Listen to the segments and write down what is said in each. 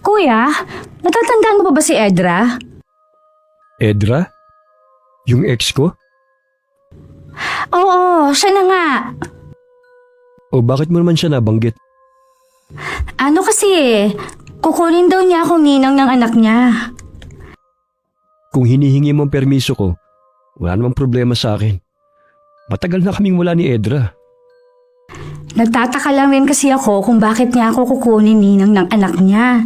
Kuya, natatandaan mo pa ba si Edra? Edra? Yung ex ko? Oo, siya na nga. O bakit mo naman siya nabanggit? Ano kasi kukunin daw niya akong ninang ng anak niya. Kung hinihingi mo ang permiso ko, wala namang problema sa akin. Matagal na kaming wala ni Edra. Nagtataka lang rin kasi ako kung bakit niya ako kukunin ninang ng anak niya.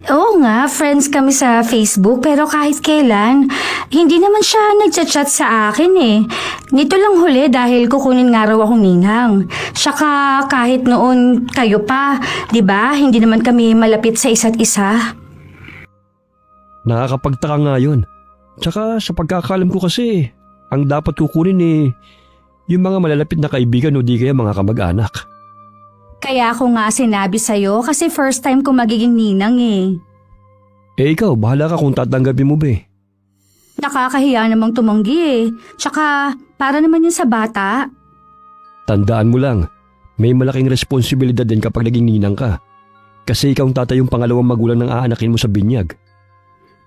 Oo nga, friends kami sa Facebook pero kahit kailan, hindi naman siya nagchat-chat sa akin eh. Nito lang huli dahil kukunin nga raw akong ninang. Saka kahit noon kayo pa, di ba? Hindi naman kami malapit sa isa't isa. Nakakapagtaka nga yun. Tsaka sa pagkakalam ko kasi, ang dapat kukunin yung mga malalapit na kaibigan o di kaya mga kamag-anak. Kaya ako nga sinabi sa'yo kasi first time ko magiging ninang eh. Eh ikaw, bahala ka kung tatanggapin mo ba eh. Nakakahiya namang tumanggi eh. Tsaka para naman yun sa bata. Tandaan mo lang, may malaking responsibilidad din kapag naging ninang ka. Kasi ikaw ang tatay yung pangalawang magulang ng aanakin mo sa binyag.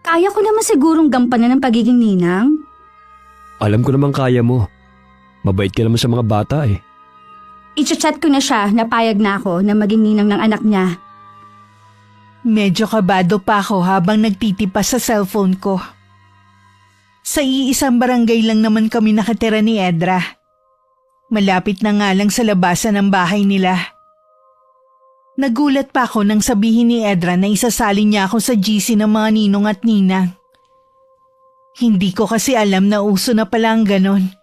Kaya ko naman sigurong gampanan ng pagiging ninang. Alam ko naman kaya mo. Mabait ka naman sa mga bata eh. I-chat ko na siya na payag na ako na maging ninang ng anak niya. Medyo kabado pa ako habang nagtitipas sa cellphone ko. Sa iisang barangay lang naman kami nakatira ni Edra. Malapit na nga lang sa labasan ng bahay nila. Nagulat pa ako nang sabihin ni Edra na isasali niya ako sa GC ng mga ninong at ninang. Hindi ko kasi alam na uso na pala ang ganon.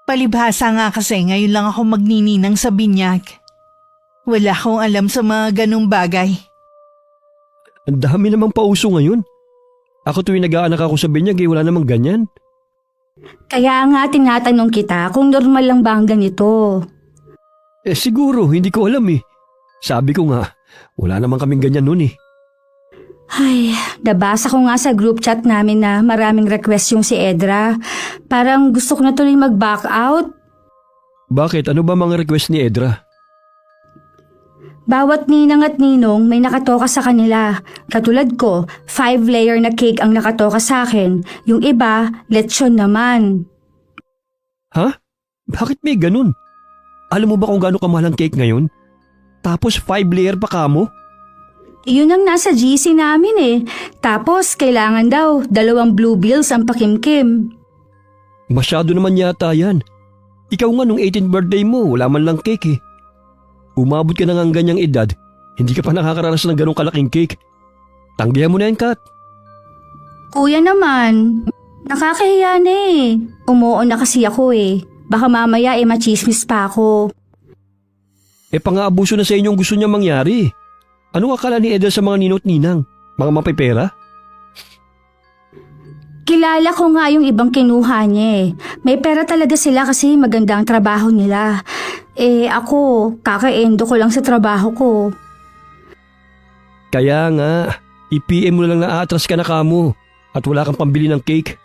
Palibhasa nga kasi ngayon lang ako magnininang sa binyag. Wala akong alam sa mga ganong bagay. Ang dami namang pauso ngayon. Ako tuwing nag-aanak ako sa binyag wala namang ganyan. Kaya nga tinatanong kita kung normal lang ba ang ganito. Eh siguro, hindi ko alam eh. Sabi ko nga, wala namang kaming ganyan noon eh. Ay, nabasa ko nga sa group chat namin na maraming request yung si Edra. Parang gusto ko na tuloy mag-back out. Bakit? Ano ba mga request ni Edra? Bawat ninang at ninong may nakatoka sa kanila. Katulad ko, 5-layer na cake ang nakatoka sa akin. Yung iba, lechon naman. Ha? Bakit may ganun? Alam mo ba kung gaano kamahal ang cake ngayon? Tapos 5-layer pa kamo? Yun ang nasa GC namin eh. Tapos kailangan daw 2 blue bills ang pakimkim. Masyado naman yata yan. Ikaw nga nung 18th birthday mo, wala man lang cake eh. Umabot ka na nga ganyang edad, hindi ka pa nakakaranas ng ganong kalaking cake. Tanggihan mo na yan, Kat. Kuya naman, nakakahiya na eh. Umuon na kasi ako eh. Baka mamaya machismis pa ako. Eh pang-aabuso na sa inyo ang gusto niya mangyari. Ano akala ni Edel sa mga ninot ninang? Mga mapipera? Kilala ko nga yung ibang kinuha niya eh. May pera talaga sila kasi maganda ang trabaho nila. Eh ako, kaka-endo ko lang sa trabaho ko. Kaya nga, i-PM mo na lang na aatras ka na kamo at wala kang pambili ng cake.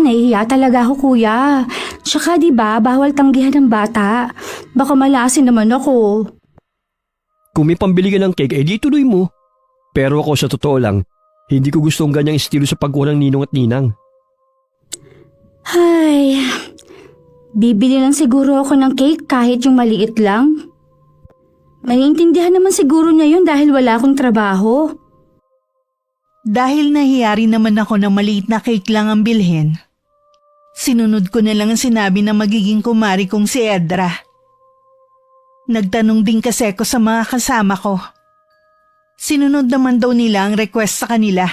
Nahihiya talaga ako kuya. Tsaka diba, bawal tanggihan ng bata. Baka malasin naman ako. Kung may pambili ka ng cake, di tuloy mo. Pero ako sa totoo lang, hindi ko gusto ang ganyang estilo sa pagkuha ng ninong at ninang. Ay, bibili lang siguro ako ng cake kahit yung maliit lang. Maiintindihan naman siguro niya yun dahil wala akong trabaho. Dahil nahiyari naman ako na maliit na cake lang ang bilhin, sinunod ko na lang ang sinabi na magiging kumari kong si Edra. Nagtanong din kasi ako sa mga kasama ko. Sinunod naman daw nila ang request sa kanila.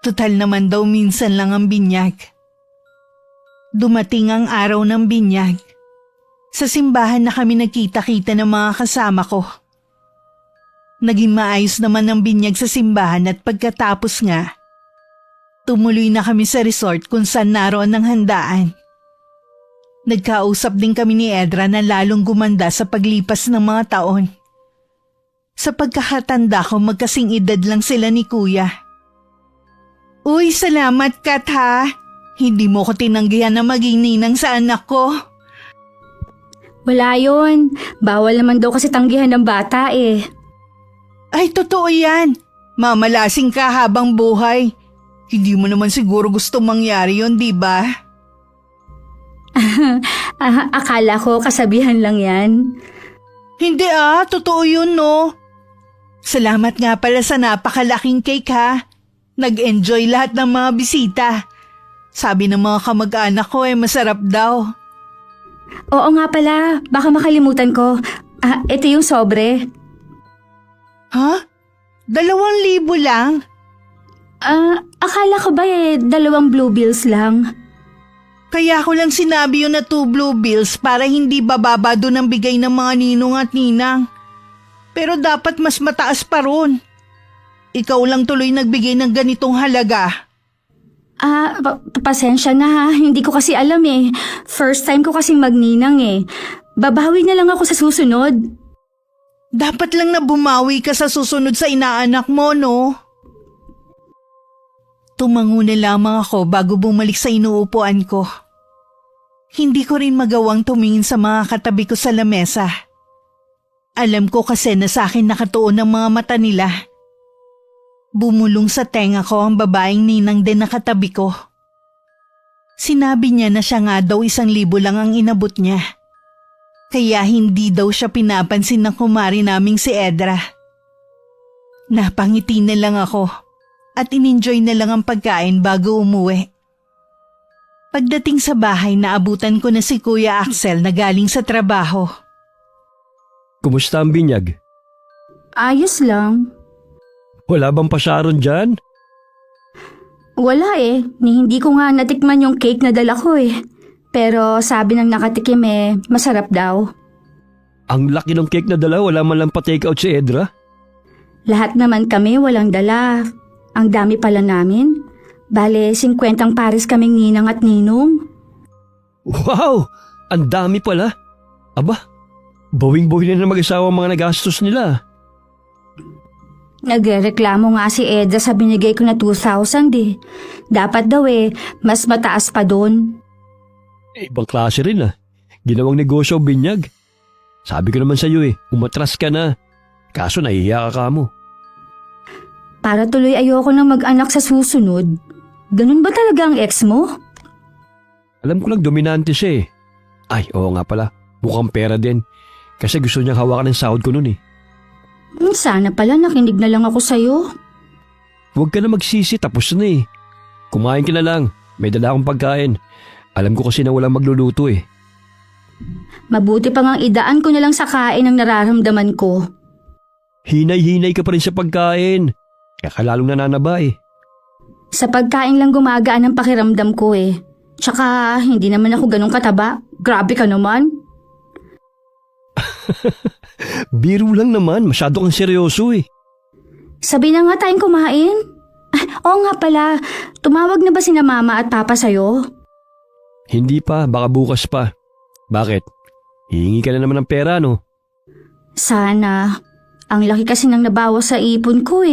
Tutal naman daw minsan lang ang binyag. Dumating ang araw ng binyag. Sa simbahan na kami nagkita-kita ng mga kasama ko. Naging maayos naman ang binyag sa simbahan at pagkatapos nga, tumuloy na kami sa resort kung saan naroon ang handaan. Nagkausap din kami ni Edra na lalong gumanda sa paglipas ng mga taon. Sa pagkakatanda ko magkasing edad lang sila ni Kuya. Uy, salamat Kat ha. Hindi mo ko tinanggihan na maging ninang sa anak ko. Wala yun. Bawal naman daw kasi tanggihan ng bata eh. Ay, totoo yan. Mamalasing ka habang buhay. Hindi mo naman siguro gusto mangyari yon, di ba? Akala ko kasabihan lang yan. Hindi totoo yun no. Salamat nga pala sa napakalaking cake ha. Nag-enjoy lahat ng mga bisita. Sabi ng mga kamag-anak ko masarap daw. Oo nga pala, baka makalimutan ko. Ito yung sobre. Ha? 2,000 lang? Akala ko ba 2 blue bills lang? Kaya ko lang sinabi yun na 2 blue bills para hindi bababa doon ang bigay ng mga ninong at ninang. Pero dapat mas mataas pa ron. Ikaw lang tuloy nagbigay ng ganitong halaga. Pasensya na ha. Hindi ko kasi alam eh. First time ko kasing magninang eh. Babawi na lang ako sa susunod. Dapat lang na bumawi ka sa susunod sa inaanak mo, no? Tumango na lamang ako bago bumalik sa inuupuan ko. Hindi ko rin magawang tumingin sa mga katabi ko sa lamesa. Alam ko kasi na sa akin nakatuon ang mga mata nila. Bumulong sa tenga ko ang babaeng ninang din na katabi ko. Sinabi niya na siya nga daw 1,000 lang ang inabot niya. Kaya hindi daw siya pinapansin ng kumari naming si Edra. Napangiti na lang ako at in-enjoy na lang ang pagkain bago umuwi. Pagdating sa bahay, naabutan ko na si Kuya Axel na galing sa trabaho. Kumusta ang binyag? Ayos lang. Wala bang pasyaron dyan? Wala eh. Hindi ko nga natikman yung cake na dala ko eh. Pero sabi ng nakatikim masarap daw. Ang laki ng cake na dala, wala man lang pa-take out si Edra. Lahat naman kami walang dala. Ang dami pala namin. Bale, 50 pares kaming ninang at ninong. Wow! Ang dami pala. Aba, bawing-bawing na mag-asawa ang mga nagastos nila. Nagreklamo nga si Edra sa binigay ko na 2,000 eh. Dapat daw mas mataas pa doon. Ibang klase rin Ginawang negosyo ang binyag. Sabi ko naman sa iyo umatras ka na. Kaso nahihiya ka mo. Para tuloy ayoko nang mag-anak sa susunod. Ganun ba talaga ang ex mo? Alam ko lang dominante siya Ay, oo nga pala. Mukhang pera din. Kasi gusto niyang hawakan ng sahod ko nun Sana pala nakinig na lang ako sa'yo. Huwag ka na magsisi, tapos na Kumain ka na lang. May dala akong pagkain. Alam ko kasi na walang magluluto Mabuti pa ngang idaan ko na lang sa kain ang nararamdaman ko. Hinay-hinay ka pa rin sa pagkain. Kaya ka lalong nananaba Sa pagkain lang gumagaan ang pakiramdam ko Tsaka hindi naman ako ganun kataba. Grabe ka naman. Biro lang naman, masyado kang seryoso Sabi na nga tayong kumain. Oo nga pala, tumawag na ba sina mama at papa sa'yo? Hindi pa, baka bukas pa. Bakit? Hihingi ka na naman ng pera, no? Sana. Ang laki kasi nang nabawas sa ipon ko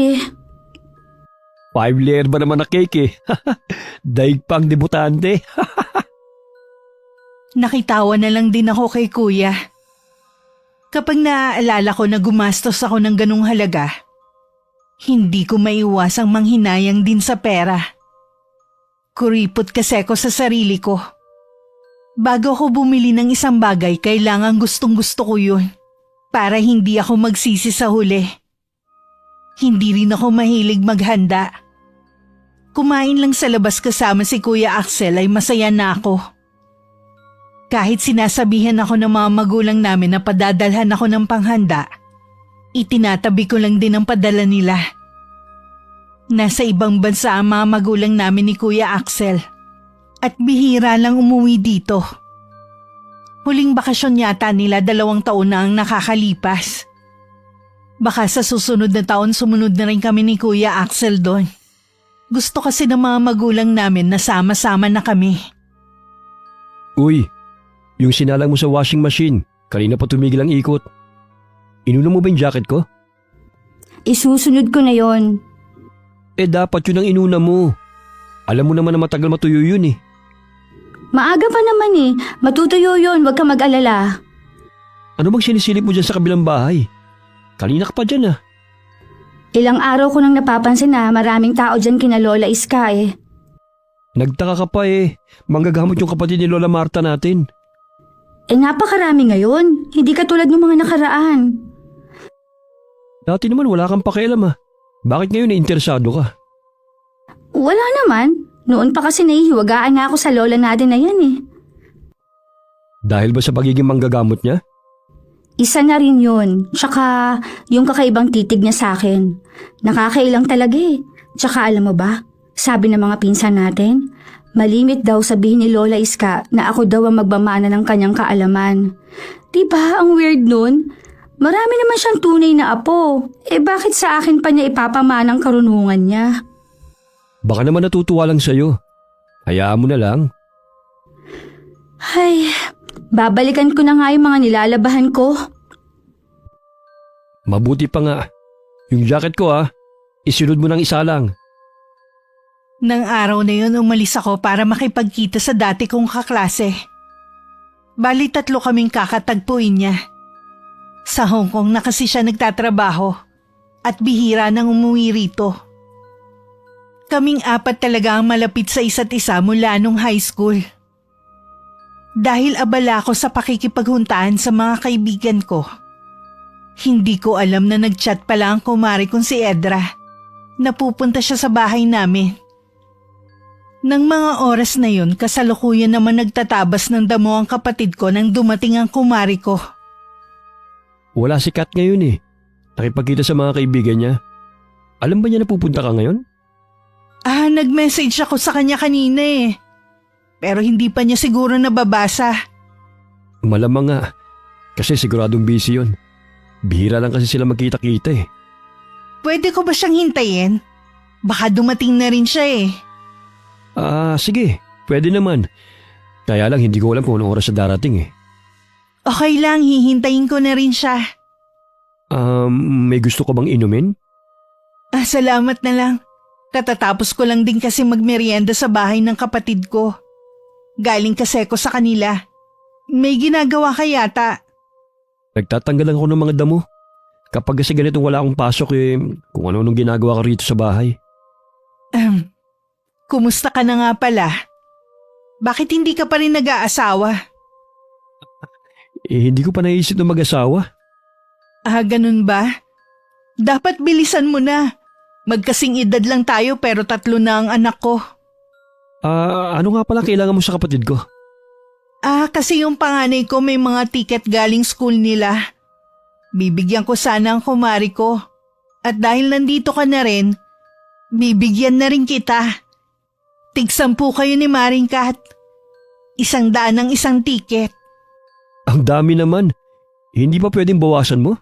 5 layer ba naman na cake Daig pang debutante. Nakitawa na lang din ako kay Kuya. Kapag naaalala ko na gumastos ako ng ganung halaga, hindi ko maiwasang manghinayang din sa pera. Kuripot kasi ako sa sarili ko. Bago ako bumili ng isang bagay, kailangan gustong-gusto ko yun para hindi ako magsisi sa huli. Hindi rin ako mahilig maghanda. Kumain lang sa labas kasama si Kuya Axel ay masaya na ako. Kahit sinasabihan ako ng mga magulang namin na padadalhan ako ng panghanda, itinatabi ko lang din ang padala nila. Nasa ibang bansa ang mga magulang namin ni Kuya Axel at bihira lang umuwi dito. Huling bakasyon yata nila 2 taon na ang nakakalipas. Baka sa susunod na taon sumunod na rin kami ni Kuya Axel doon. Gusto kasi ng mga magulang namin na sama-sama na kami. Uy, yung sinalang mo sa washing machine, kanina pa tumigil ang ikot. Inunom mo ba yung jacket ko? Isusunod ko na yon. Dapat yun ang inuna mo. Alam mo naman na matagal matuyo yun Maaga pa naman Matutuyo yon, wag ka mag-alala. Ano bang sinisilip mo dyan sa kabilang bahay? Kanina ka pa dyan Ilang araw ko nang napapansin na maraming tao dyan kina Lola Iska eh. Nagtaka ka pa eh. Manggagamot yung kapatid ni Lola Marta natin. Napakarami ngayon. Hindi katulad ng mga nakaraan. Dati naman wala kang pakialam ah. Bakit ngayon interesado ka? Wala naman. Noon pa kasi nahihiwagaan nga ako sa lola natin na yan eh. Dahil ba sa pagiging manggagamot niya? Isa na rin yun. Tsaka yung kakaibang titig niya sa akin. Nakakailang talaga eh. Tsaka alam mo ba, sabi ng mga pinsan natin, malimit daw sabihin ni Lola Iska na ako daw ang magmamana ng kanyang kaalaman. Diba ang weird nun? Marami naman siyang tunay na apo. Bakit sa akin pa niya ipapamana ang karunungan niya? Baka naman natutuwa lang sa'yo. Hayaan mo na lang. Ay, babalikan ko na nga yung mga nilalabahan ko. Mabuti pa nga. Yung jacket ko isunod mo ng isa lang. Nang araw na yun, umalis ako para makipagkita sa dati kong kaklase. Bali 3 kaming kakatagpuin niya. Sa Hong Kong na kasi siya nagtatrabaho at bihira nang umuwi rito. Kaming 4 talaga ang malapit sa isa't isa mula nung high school. Dahil abala ako sa pakikipaghuntahan sa mga kaibigan ko, hindi ko alam na nagchat pala ang kumari kong si Edra. Napupunta siya sa bahay namin. Nang mga oras na yun, kasalukuyan naman nagtatabas ng damo ang kapatid ko nang dumating ang kumari ko. Wala si Kat ngayon eh. Nakipagkita sa mga kaibigan niya. Alam ba niya na pupunta ka ngayon? Nag-message ako sa kanya kanina eh. Pero hindi pa niya siguro nababasa. Malamang nga. Kasi siguradong busy yun. Bihira lang kasi sila magkita-kita eh. Pwede ko ba siyang hintayin? Baka dumating na rin siya eh. Sige. Pwede naman. Kaya lang hindi ko alam kung anong oras siya darating eh. Okay lang, hihintayin ko na rin siya. May gusto ka bang inumin? Salamat na lang. Katatapos ko lang din kasi magmerienda sa bahay ng kapatid ko. Galing kasi ko sa kanila. May ginagawa ka yata. Nagtatanggal lang ako ng mga damo. Kapag kasi ganitong wala akong pasok kung ano-anong ginagawa ka rito sa bahay. Kumusta ka na nga pala? Bakit hindi ka pa rin nag-aasawa? Hindi ko pa naisip na mag-asawa. Ganun ba? Dapat bilisan mo na. Magkasing edad lang tayo pero 3 na ang anak ko. Ano nga pala kailangan mo sa kapatid ko? Kasi yung panganay ko may mga ticket galing school nila. Bibigyan ko sana ang kumari ko. At dahil nandito ka na rin, bibigyan na rin kita. Tig-10 kayo ni Maring Kat. 100 ang isang ticket. Ang dami naman. Hindi pa pwedeng bawasan mo?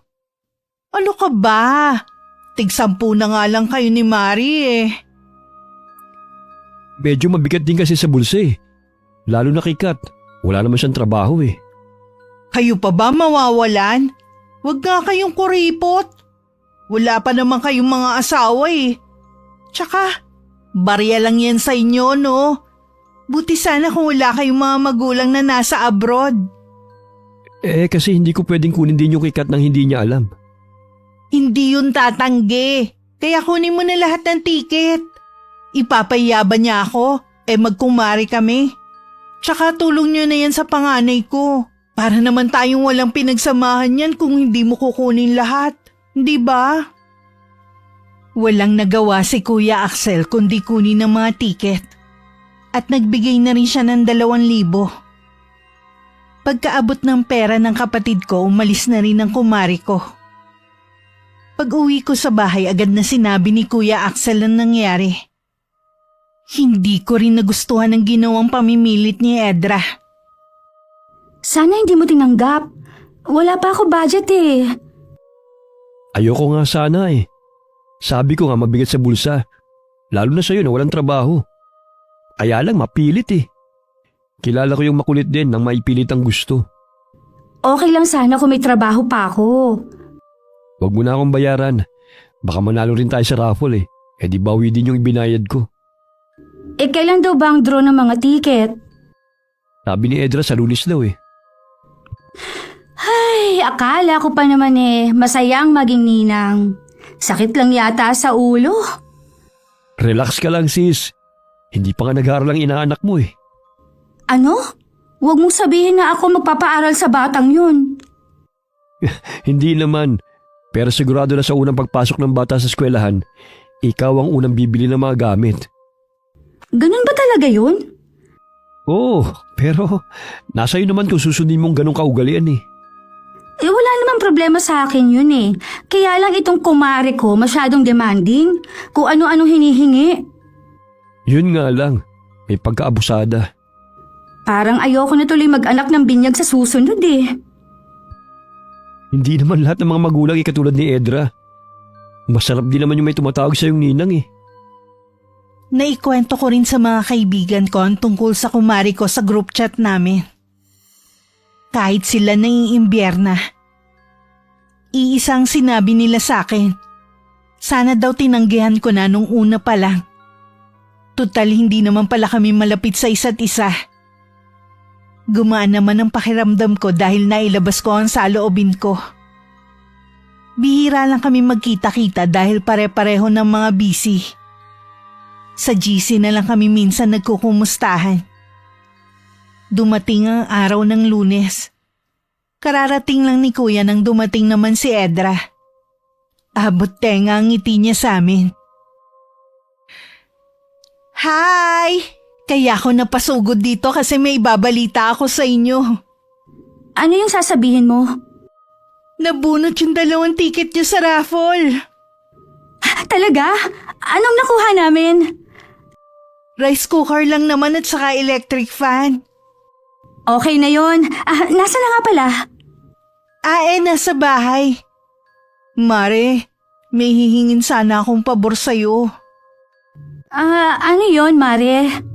Ano ka ba? Tig-10 na nga lang kayo ni Mari eh. Medyo mabigat din kasi sa bulsa eh. Lalo na kay Kat. Wala naman siyang trabaho eh. Kayo pa ba mawawalan? Huwag nga kayong kuripot. Wala pa naman kayong mga asawa eh. Tsaka, barya lang yan sa inyo no? Buti sana kung wala kayong mga magulang na nasa abroad. Kasi hindi ko pwedeng kunin din yung kay Kat nang hindi niya alam. Hindi yun tatanggi. Kaya kunin mo na lahat ng tiket. Ipapayaban niya ako, magkumari kami. Tsaka tulong niyo na yan sa panganay ko. Para naman tayong walang pinagsamahan yan kung hindi mo kukunin lahat. Hindi ba? Walang nagawa si Kuya Axel kundi kunin ng mga tiket. At nagbigay na rin siya ng 2,000. Pagkaabot ng pera ng kapatid ko, umalis na rin ang kumari ko. Pag-uwi ko sa bahay, agad na sinabi ni Kuya Axel ang nangyari. Hindi ko rin nagustuhan ang ginawang pamimilit ni Edra. Sana hindi mo tinanggap. Wala pa ako budget eh. Ayoko nga sana eh. Sabi ko nga mabigat sa bulsa. Lalo na sa'yo na walang trabaho. Kaya lang mapilit eh. Kilala ko yung makulit din nang maipilit ang gusto. Okay lang sana kung may trabaho pa ako. Huwag mo na akong bayaran. Baka manalo rin tayo sa raffle eh. Di bawi din yung ibinayad ko. Kailan daw ba ang draw ng mga ticket? Sabi ni Edra sa Lunes daw eh. Ay, akala ko pa naman masayang maging ninang. Sakit lang yata sa ulo. Relax ka lang sis. Hindi pa nga nag-aaral ang inaanak mo eh. Ano? Huwag mong sabihin na ako magpapaaral sa batang yun. Hindi naman. Pero sigurado na sa unang pagpasok ng bata sa eskwelahan, ikaw ang unang bibili ng mga gamit. Ganun ba talaga yun? Oo, pero nasa iyo naman kung susundin mong ganong kaugalian eh. Wala namang problema sa akin yun eh. Kaya lang itong kumare ko masyadong demanding. Kung ano-ano hinihingi. Yun nga lang, may pagkaabusada. Parang ayoko na tuloy mag-anak ng binyag sa susunod eh. Hindi naman lahat ng mga magulang ay katulad ni Edra. Masarap din naman yung may tumatawag sa yung ninang eh. Naikwento ko rin sa mga kaibigan ko ang tungkol sa kumari ko sa group chat namin. Kahit sila naiimbierna. Iisang sinabi nila sa akin. Sana daw tinanggihan ko na nung una pa lang. Tutal hindi naman pala kami malapit sa isa't isa. Gumaan naman ang pakiramdam ko dahil nailabas ko ang saloobin ko. Bihira lang kami magkita-kita dahil pare-pareho ng mga busy. Sa GC na lang kami minsan nagkukumustahan. Dumating ang araw ng Lunes. Kararating lang ni Kuya nang dumating naman si Edra. Abot tenga ang ngiti niya sa amin. Hi! Kaya ako napasugod dito kasi may ibabalita ako sa inyo. Ano yung sasabihin mo? Nabunot yung 2 ticket niyo sa raffle. Talaga? Anong nakuha namin? Rice cooker lang naman at saka electric fan. Okay na yon. Nasa na nga pala? Nasa bahay. Mare, may hihingin sana akong pabor sa'yo. Ano yon, Mare?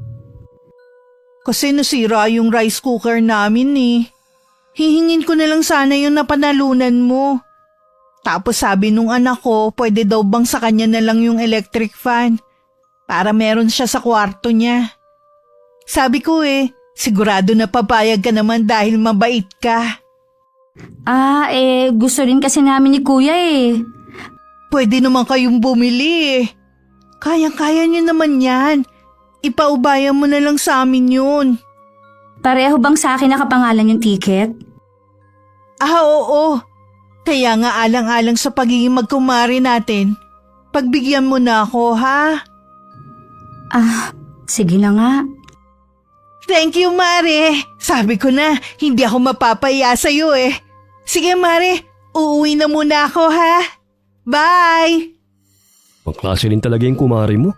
Kasi nasira yung rice cooker namin eh. Hihingin ko na lang sana yung napanalunan mo. Tapos sabi nung anak ko, pwede daw bang sa kanya na lang yung electric fan para meron siya sa kwarto niya. Sabi ko sigurado na papayag ka naman dahil mabait ka. Gusto rin kasi namin ni Kuya eh. Pwede naman kayong bumili eh. Kayang-kaya niyo naman yan. Ipaubayan mo na lang sa amin yun. Pareho bang sa akin nakapangalan yung ticket? Oo. Kaya nga alang-alang sa pagiging magkumari natin, pagbigyan mo na ako, ha? Sige na nga. Thank you, Mare. Sabi ko na, hindi ako mapapaya sa'yo eh. Sige, Mare, uuwi na muna ako, ha? Bye! Ang klase rin talaga yung kumari mo.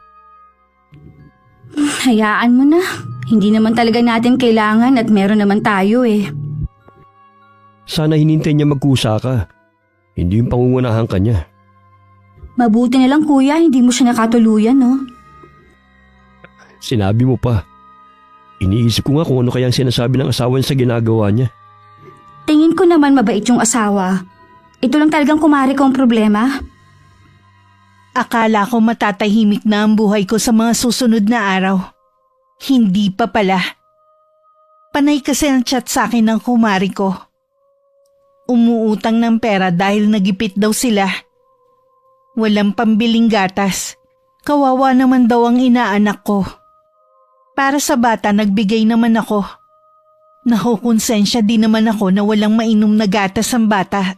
Hayaan mo na. Hindi naman talaga natin kailangan at meron naman tayo eh. Sana hinintay niya magkusa ka. Hindi yung pangungunahan ka niya. Mabuti na lang Kuya, hindi mo siya nakatuluyan, no? Sinabi mo pa. Iniisip ko nga kung ano kaya ang sinasabi ng asawa niya sa ginagawa niya. Tingin ko naman mabait yung asawa. Ito lang talagang kumari ko ang problema. Akala ko matatahimik na ang buhay ko sa mga susunod na araw. Hindi pa pala. Panay kasi ang chat sa akin ng kumari ko. Umuutang ng pera dahil nagipit daw sila. Walang pambiling gatas. Kawawa naman daw ang inaanak ko. Para sa bata nagbigay naman ako. Nakukonsensya din naman ako na walang mainom na gatas ang bata.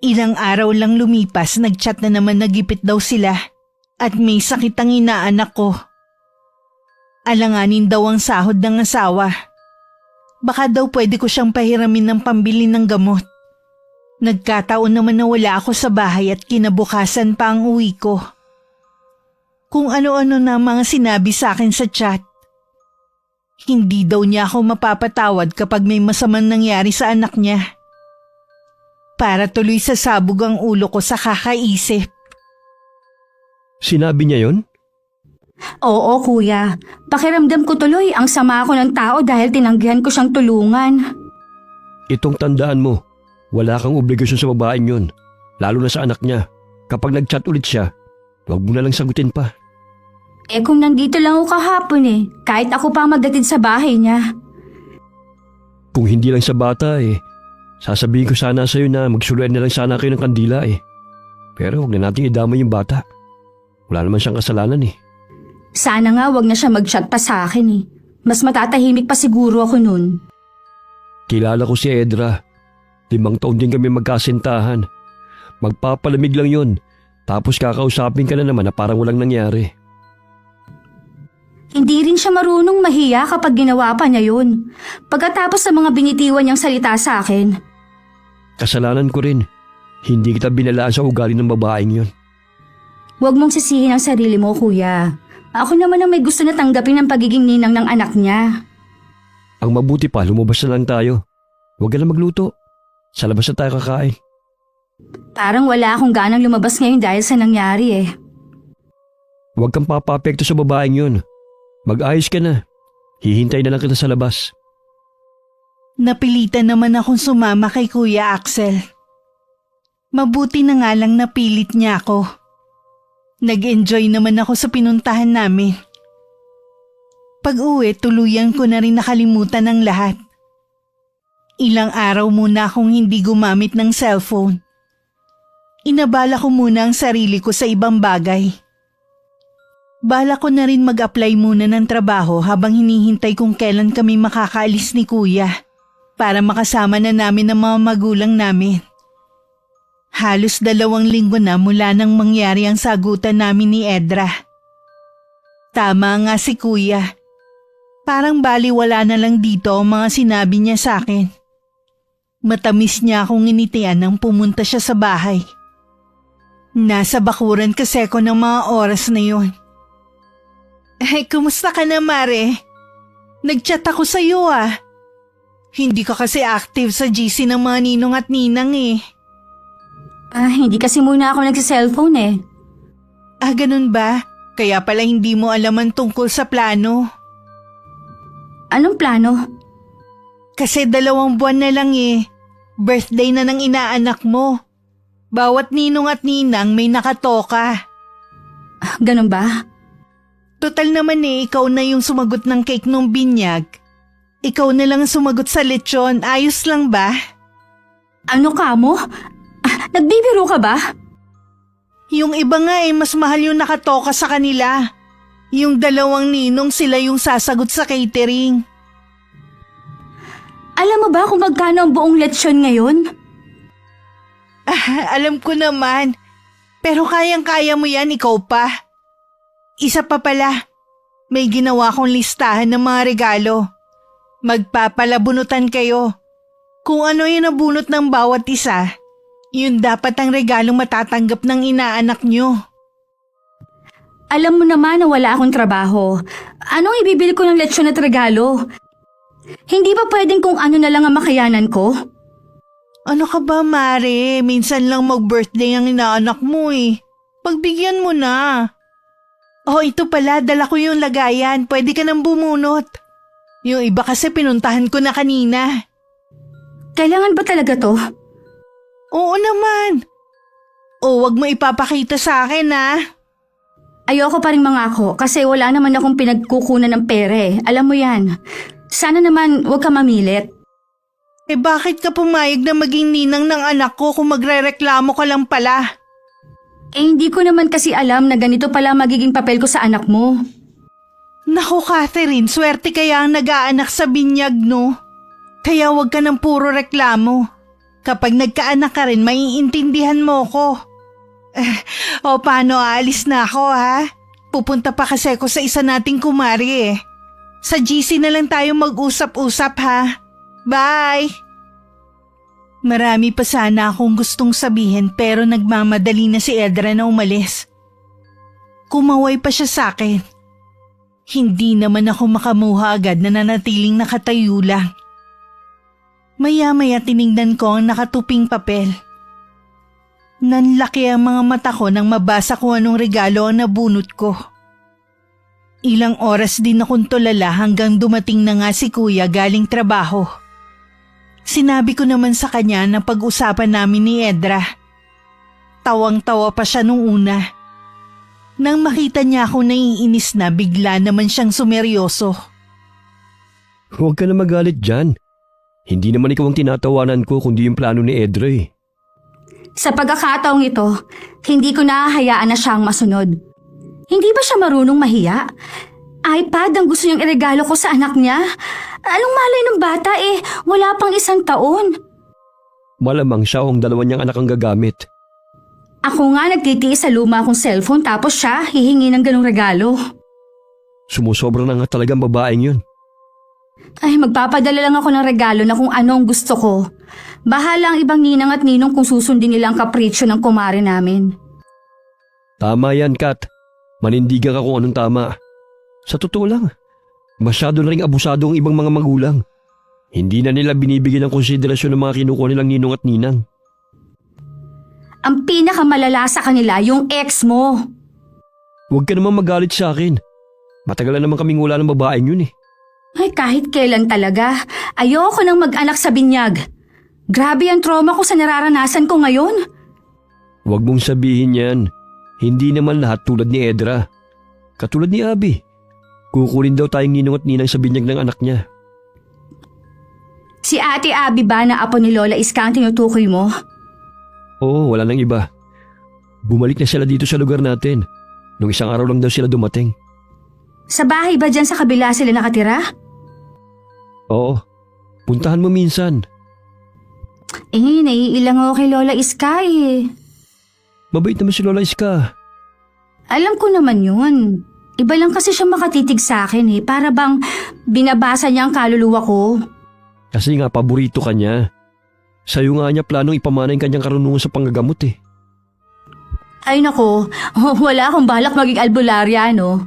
Ilang araw lang lumipas, nagchat na naman nagipit daw sila at may sakit ang inaanak ko. Alanganin daw ang sahod ng asawa. Baka daw pwede ko siyang pahiramin ng pambili ng gamot. Nagkataon naman na wala ako sa bahay at kinabukasan pa ang uwi ko. Kung ano-ano na mga sinabi sa akin sa chat. Hindi daw niya ako mapapatawad kapag may masamang nangyari sa anak niya. Para tuloy sa sabog ang ulo ko sa kakaisip. Sinabi niya yon? Oo, Kuya. Pakiramdam ko tuloy ang sama ako ng tao dahil tinanggihan ko siyang tulungan. Itong tandaan mo, wala kang obligasyon sa babaeng yun, lalo na sa anak niya. Kapag nag-chat ulit siya, huwag mo na lang sagutin pa. Kung nandito lang ako kahapon kahit ako pa magdatid sa bahay niya. Kung hindi lang sa bata sasabihin ko sana sa'yo na magsuluyan na lang sana kayo ng kandila Pero huwag na natin idamay yung bata. Wala naman siyang kasalanan eh. Sana nga wag na siya mag-chat pa sa akin eh. Mas matatahimik pa siguro ako nun. Kilala ko si Edra. 5 taon din kami magkasintahan. Magpapalamig lang yon. Tapos kakausapin ka na naman na parang walang nangyari. Hindi rin siya marunong mahiya kapag ginawa pa niya yun. Pagkatapos sa mga binitiwan niyang salita sa akin. Kasalanan ko rin. Hindi kita binalaan sa ugali ng babaeng yon. Huwag mong sisihin ang sarili mo, kuya. Ako naman ang may gusto na tanggapin ang pagiging ninang ng anak niya. Ang mabuti pa, lumabas na lang tayo. Huwag ka na magluto. Sa labas na tayo kakain. Parang wala akong ganang lumabas ngayon dahil sa nangyari eh. Huwag kang papapekto sa babaeng yun. Mag-ayos ka na. Hihintay na lang kita sa labas. Napilitan naman akong sumama kay Kuya Axel. Mabuti na nga lang napilit niya ako. Nag-enjoy naman ako sa pinuntahan namin. Pag-uwi, tuluyan ko na rin nakalimutan ang lahat. Ilang araw muna akong hindi gumamit ng cellphone. Inabala ko muna ang sarili ko sa ibang bagay. Bala ko na rin mag-apply muna ng trabaho habang hinihintay kung kailan kami makakaalis ni Kuya para makasama na namin ang mga magulang namin. Halos 2 linggo na mula nang mangyari ang sagutan namin ni Edra. Tama nga si Kuya. Parang baliwala na lang dito ang mga sinabi niya sa akin. Matamis niya akong initian nang pumunta siya sa bahay. Nasa bakuran kasi ako ng mga oras na yun. Kumusta ka na, Mare? Nag-chat ako sa iyo ah. Hindi ka kasi active sa GC ng mga ninong at ninang eh. Hindi kasi muna ako nagsi-cellphone eh. Ganun ba? Kaya pala hindi mo alaman tungkol sa plano. Anong plano? Kasi 2 buwan na lang eh. Birthday na ng inaanak mo. Bawat ninong at ninang may nakatoka. Ganun ba? Total naman eh, ikaw na yung sumagot ng cake nung binyag. Ikaw na lang sumagot sa lechon, ayos lang ba? Ano ka mo? Nagbibiro ka ba? Yung iba nga eh, mas mahal yung nakatoka sa kanila. Yung 2 ninong sila yung sasagot sa catering. Alam mo ba kung magkano ang buong lechon ngayon? Alam ko naman. Pero kayang-kaya mo yan, ikaw pa. Isa pa pala, may ginawa kong listahan ng mga regalo. Magpapalabunutan kayo. Kung ano yung nabunot ng bawat isa, yun dapat ang regalong matatanggap ng inaanak nyo. Alam mo naman na wala akong trabaho. Anong ibibili ko ng lechon at regalo? Hindi ba pwedeng kung ano na lang ang makayanan ko? Ano ka ba, Mare? Minsan lang mag-birthday ang inaanak mo eh. Pagbigyan mo na. Oh, ito pala, dala ko yung lagayan. Pwede ka nang bumunot. Yung iba kasi pinuntahan ko na kanina. Kailangan ba talaga to? Oo naman. O, wag mo ipapakita sa akin ha. Ayoko pa rin mangako kasi wala naman akong pinagkukunan ng pere. Alam mo yan. Sana naman huwag ka mamilit. Bakit ka pumayag na maging ninang ng anak ko kung magrereklamo ka lang pala? Hindi ko naman kasi alam na ganito pala magiging papel ko sa anak mo. Naku, Catherine, swerte kaya ang nag-aanak sa binyag, no? Kaya wag ka ng puro reklamo. Kapag nagkaanak ka rin, maiintindihan mo ko. O paano, aalis na ako ha? Pupunta pa kasi ako sa isa nating kumari eh. Sa GC na lang tayo mag-usap-usap ha. Bye! Marami pa sana akong gustong sabihin pero nagmamadali na si Edra na umalis. Kumaway pa siya sa akin. Hindi naman ako makamuha agad na nanatiling nakatayo lang. Maya-maya tiningnan ko ang nakatuping papel. Nanlaki ang mga mata ko nang mabasa kung anong regalo ang nabunot ko. Ilang oras din akong tulala hanggang dumating na nga si Kuya galing trabaho. Sinabi ko naman sa kanya na pag-usapan namin ni Edra. Tawang-tawa pa siya nung una. Nang makita niya ako naiinis na, bigla naman siyang sumeryoso. Huwag ka na magalit dyan. Hindi naman ikaw ang tinatawanan ko kundi yung plano ni Edra eh. Sa pagkakataong ito, Hindi ko nahahayaan na siyang masunod. Hindi ba siya marunong mahiya? iPad ang gusto niyang iregalo ko sa anak niya? Anong malay ng bata wala pang 1 taon. Malamang siya o ang 2 niyang anak ang gagamit. Ako nga nagtitiis sa luma kong cellphone tapos siya hihingi ng ganong regalo. Sumusobra na nga talagang babaeng yun. Ay, magpapadala lang ako ng regalo na kung ano ang gusto ko. Bahala ang ibang ninang at ninong kung susundin nila ang kapritsyo ng kumare namin. Tama yan, Kat. Manindigan ka kung anong tama. Sa totoo lang, masyado na ring abusado ang ibang mga magulang. Hindi na nila binibigyan ng konsiderasyon ng mga kinukuha nilang ninong at ninang. Ang pinakamalala sa kanila yung ex mo. Huwag ka naman magalit sa akin. Matagal na naman kaming wala ng babaeng yun eh. Ay, kahit kailan talaga. Ayoko nang mag-anak sa binyag. Grabe ang trauma ko sa nararanasan ko ngayon. Huwag mong sabihin yan. Hindi naman lahat tulad ni Edra. Katulad ni Abby. Kukunin daw tayong ninong at ninang sa binyag ng anak niya. Si Ate Abby ba na apo ni Lola Iska ang tinutukoy mo? Oo, wala nang iba. Bumalik na sila dito sa lugar natin. Nung 1 araw lang daw sila dumating. Sa bahay ba dyan sa kabila sila nakatira? Oo, puntahan mo minsan. Naiilang ako kay Lola Iska Mabait naman si Lola Iska. Alam ko naman yun. Iba lang kasi siya makatitig sa akin para bang binabasa niya ang kaluluwa ko. Kasi nga paborito ka niya. Sa'yo nga niya planong ipamana yung kanyang karunungan sa panggagamot eh. Ay nako, wala akong balak maging albularya, no?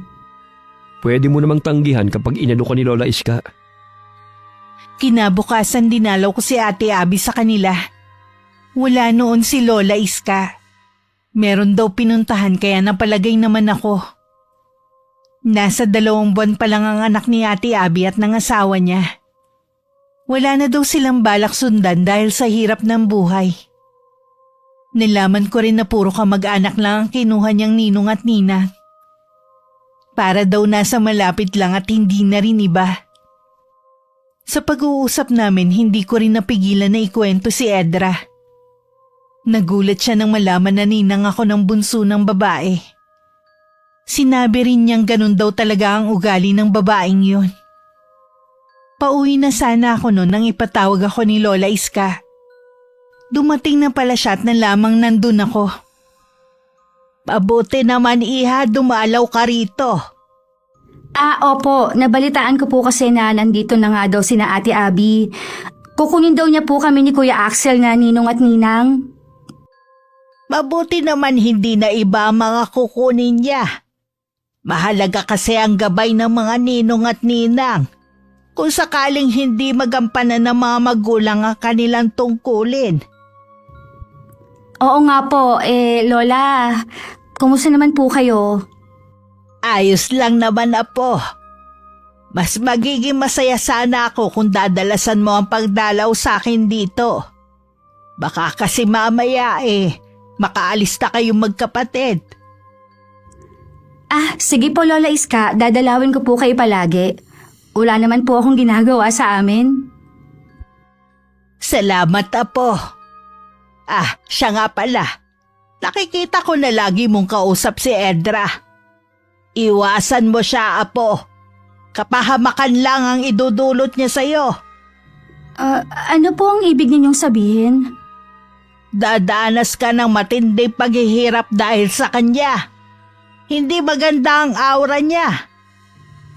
Pwede mo namang tanggihan kapag inano ka ni Lola Iska. Kinabukasan dinalaw ko si Ate Abby sa kanila. Wala noon si Lola Iska. Meron daw pinuntahan kaya napalagay naman ako. Nasa 2 buwan pa lang ang anak ni Ate Abby at ng asawa niya. Wala na daw silang balak sundan dahil sa hirap ng buhay. Nalaman ko rin na puro kamag-anak lang ang kinuha niyang ninong at nina. Para daw nasa malapit lang at hindi na rin iba. Sa pag-uusap namin, hindi ko rin napigilan na ikwento si Edra. Nagulat siya nang malaman na ninang ako ng bunso ng babae. Sinabi rin niyang ganun daw talaga ang ugali ng babaeng yun. Pauwi na sana ako noon nang ipatawag ako ni Lola Iska. Dumating na pala siya at lamang nandun ako. Mabuti naman iha, dumalaw ka rito. Opo. Nabalitaan ko po kasi na nandito na nga daw sina Ate Abby. Kukunin daw niya po kami ni Kuya Axel na ninong at ninang. Mabuti naman hindi na iba ang mga kukunin niya. Mahalaga kasi ang gabay ng mga ninong at ninang. Kung sakaling hindi magampanan ng mga magulang ang kanilang tungkulin. Oo nga po. Lola, kumusta naman po kayo? Ayos lang naman, Apo. Mas magiging masaya sana ako kung dadalasan mo ang pagdalaw sa akin dito. Baka kasi mamaya makaalis na kayong magkapatid. Sige po Lola Iska, dadalawin ko po kayo palagi. Wala naman po akong ginagawa sa amin. Salamat, Apo. Siya nga pala. Nakikita ko na lagi mong kausap si Edra. Iwasan mo siya, Apo. Kapahamakan lang ang idudulot niya sa'yo. Ano po ang ibig ninyong sabihin? Dadanas ka ng matinding paghihirap dahil sa kanya. Hindi maganda ang aura niya.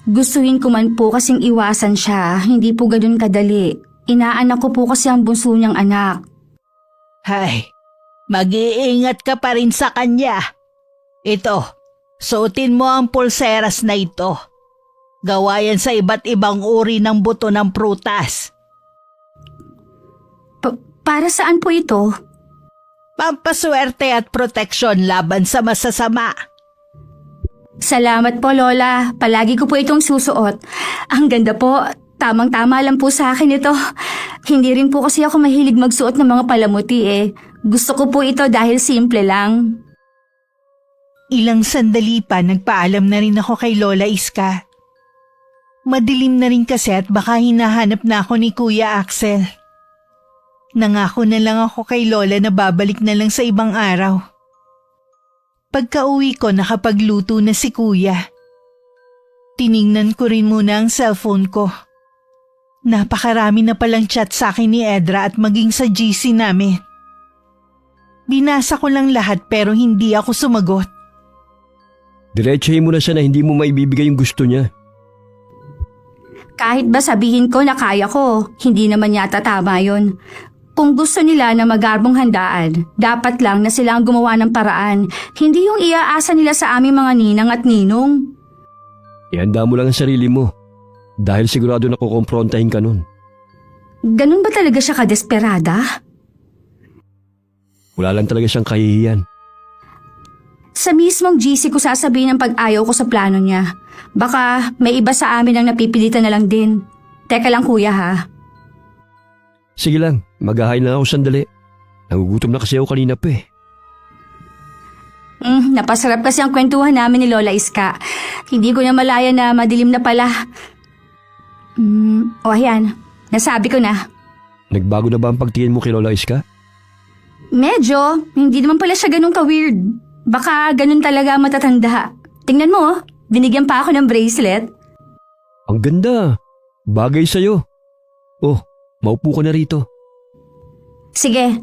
Gustuhin ko man po kasing iwasan siya, hindi po ganun kadali. Inaanak ko po kasi ang bunso niyang anak. Hay, mag-iingat ka pa rin sa kanya. Ito, suotin mo ang pulseras na ito. Gawa yan sa iba't ibang uri ng buto ng prutas. Para saan po ito? Pampaswerte at proteksyon laban sa masasama. Salamat po Lola, palagi ko po itong susuot. Ang ganda po, tamang-tama lang po sa akin ito. Hindi rin po kasi ako mahilig magsuot ng mga palamuti Gusto ko po ito dahil simple lang. Ilang sandali pa nagpaalam na rin ako kay Lola Iska. Madilim na rin kasi at baka hinahanap na ako ni Kuya Axel. Nangako na lang ako kay Lola na babalik na lang sa ibang araw. Pagka-uwi ko nakapagluto na si kuya. Tiningnan ko rin muna ang cellphone ko. Napakarami na palang chat sa akin ni Edra at maging sa GC namin. Binasa ko lang lahat pero hindi ako sumagot. Diretsahin mo na siya na hindi mo maibibigay yung gusto niya. Kahit ba sabihin ko na kaya ko, hindi naman yata tama yun. Kung gusto nila na magarbong handaan, dapat lang na sila ang gumawa ng paraan, hindi yung iaasa nila sa aming mga ninang at ninong. Ihanda mo lang ang sarili mo. Dahil sigurado na kukomprontahin ka nun. Ganun ba talaga siya kadesperada? Wala lang talaga siyang kahihiyan. Sa mismong GC ko sasabihin ang pag-ayaw ko sa plano niya. Baka may iba sa amin ang napipilitan na lang din. Teka lang kuya ha. Sige lang, maghahain lang ako sandali. Nagugutom na kasi ako kanina pa eh. Napasarap kasi ang kwentuhan namin ni Lola Iska. Hindi ko na malaya na madilim na pala. Ayan, nasabi ko na. Nagbago na ba ang pagtingin mo kay Lola Iska? Medyo, hindi naman pala siya ganun ka-weird. Baka ganun talaga matatanda. Tingnan mo, binigyan pa ako ng bracelet. Ang ganda. Bagay sa'yo. Oh, maupo ka na rito. Sige,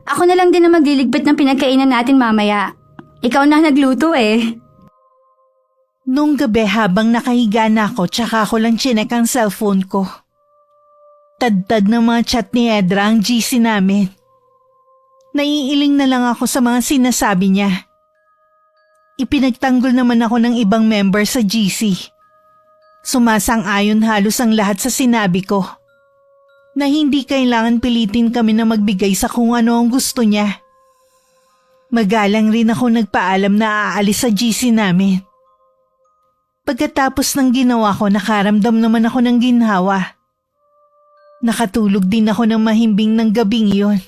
ako na lang din na magliligpit ng pinagkainan natin mamaya. Ikaw na nagluto eh. Nung gabi habang nakahiga na ako tsaka ako lang chinek ang cellphone ko. Tad-tad ng mga chat ni Edra ang GC namin. Naiiling na lang ako sa mga sinasabi niya. Ipinagtanggol naman ako ng ibang member sa GC. Sumasang-ayon halos ang lahat sa sinabi ko. Na hindi kailangan pilitin kami na magbigay sa kung ano ang gusto niya. Magalang rin ako nagpaalam na aalis sa GC namin. Pagkatapos ng ginawa ko, nakaramdam naman ako ng ginhawa. Nakatulog din ako ng mahimbing ng gabing iyon.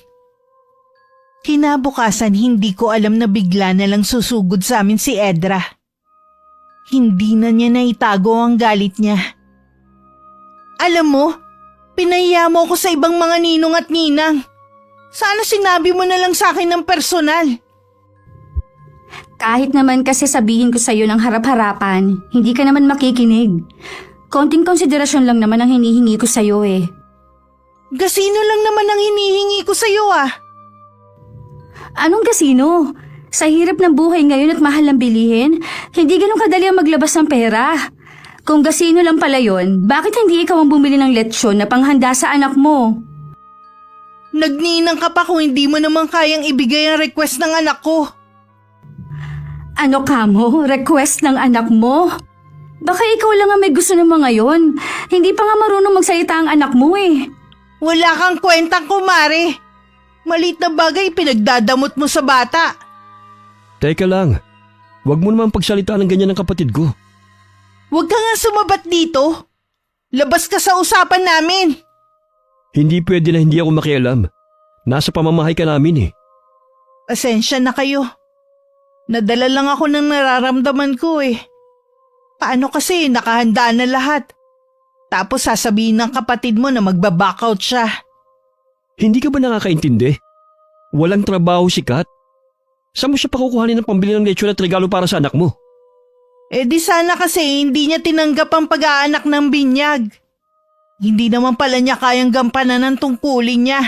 Kinabukasan hindi ko alam na bigla na lang susugod sa amin si Edra. Hindi na niya naitago ang galit niya. Alam mo, pinahiya mo ko sa ibang mga ninong at ninang. Sana sinabi mo na lang sa akin ng personal. Kahit naman kasi sabihin ko sa'yo ng harap-harapan, hindi ka naman makikinig. Konting konsiderasyon lang naman ang hinihingi ko sa'yo eh. Gasino lang naman ang hinihingi ko sa'yo ah. Anong kasino? Sa hirap ng buhay ngayon at mahal ng bilihin, hindi ganun kadali ang maglabas ng pera. Kung gasino lang pala yon, bakit hindi ikaw ang bumili ng lechon na panghanda sa anak mo? Nagninang ka pa kung hindi mo naman kayang ibigay ang request ng anak ko. Ano ka mo? Request ng anak mo? Baka ikaw lang ang may gusto ng mga yon. Hindi pa nga marunong magsalita ang anak mo eh. Wala kang kwentang kumare. Maliit na bagay pinagdadamot mo sa bata. Teka lang. Huwag mo naman pagsalita ng ganyan ng kapatid ko. Huwag ka nga sumabat dito. Labas ka sa usapan namin. Hindi pwede na hindi ako makialam. Nasa pamamahay ka namin eh. Pasensya na kayo. Nadala lang ako ng nararamdaman ko eh. Paano kasi nakahanda na lahat? Tapos sasabihin ng kapatid mo na magba-backout siya. Hindi ka ba nakakaintindi? Walang trabaho si Kat. Saan mo siya pakukuhanin ng pambili ng lechon at regalo para sa anak mo? Eh di sana kasi hindi niya tinanggap ang pag-aanak ng binyag. Hindi naman pala niya kayang gampanan ng tungkulin niya.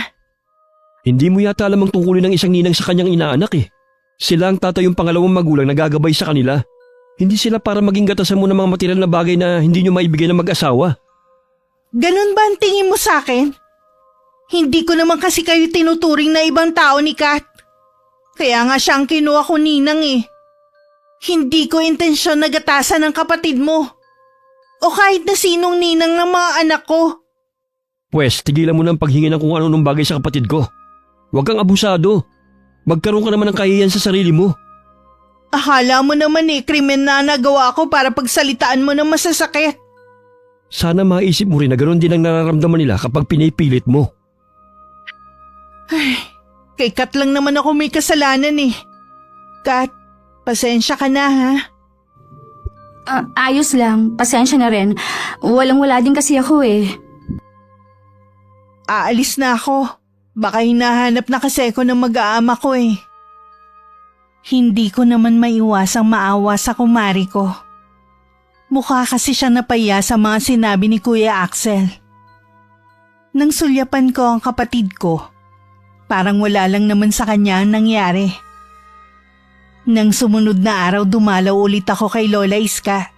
Hindi mo yata alam ang tungkulin ng isang ninang sa kanyang inaanak eh. Sila ang tatay yung pangalawang magulang na gagabay sa kanila. Hindi sila para maging gatasan mo ng mga material na bagay na hindi nyo maibigay ng mag-asawa. Ganun ba ang tingin mo sa akin? Hindi ko naman kasi kayo tinuturing na ibang tao ni Kat. Kaya nga siya ang kinuha ko ninang eh. Hindi ko intensyon na gatasan ng kapatid mo. O kahit na sinong ninang ng mga anak ko. Pwes, tigilan mo ng paghingi ng kung ano-anong bagay sa kapatid ko. Huwag kang abusado. Magkaroon ka naman ng kahihiyan sa sarili mo. Akala mo naman eh, krimen na nagawa ko para pagsalitaan mo ng masasakit. Sana maisip mo rin na ganoon din ang nararamdaman nila kapag pinipilit mo. Ay, kay Kat lang naman ako may kasalanan eh. Kat, pasensya ka na ha. Ayos lang, pasensya na rin. Walang-wala din kasi ako eh. Aalis na ako. Baka hinahanap na kasi ako ng mag-aama ko eh. Hindi ko naman maiwasang maawa sa kumari ko. Mukha kasi siya napaya sa mga sinabi ni Kuya Axel. Nang sulyapan ko ang kapatid ko, parang wala lang naman sa kanya ang nangyari. Nang sumunod na araw dumalaw ulit ako kay Lola Iska.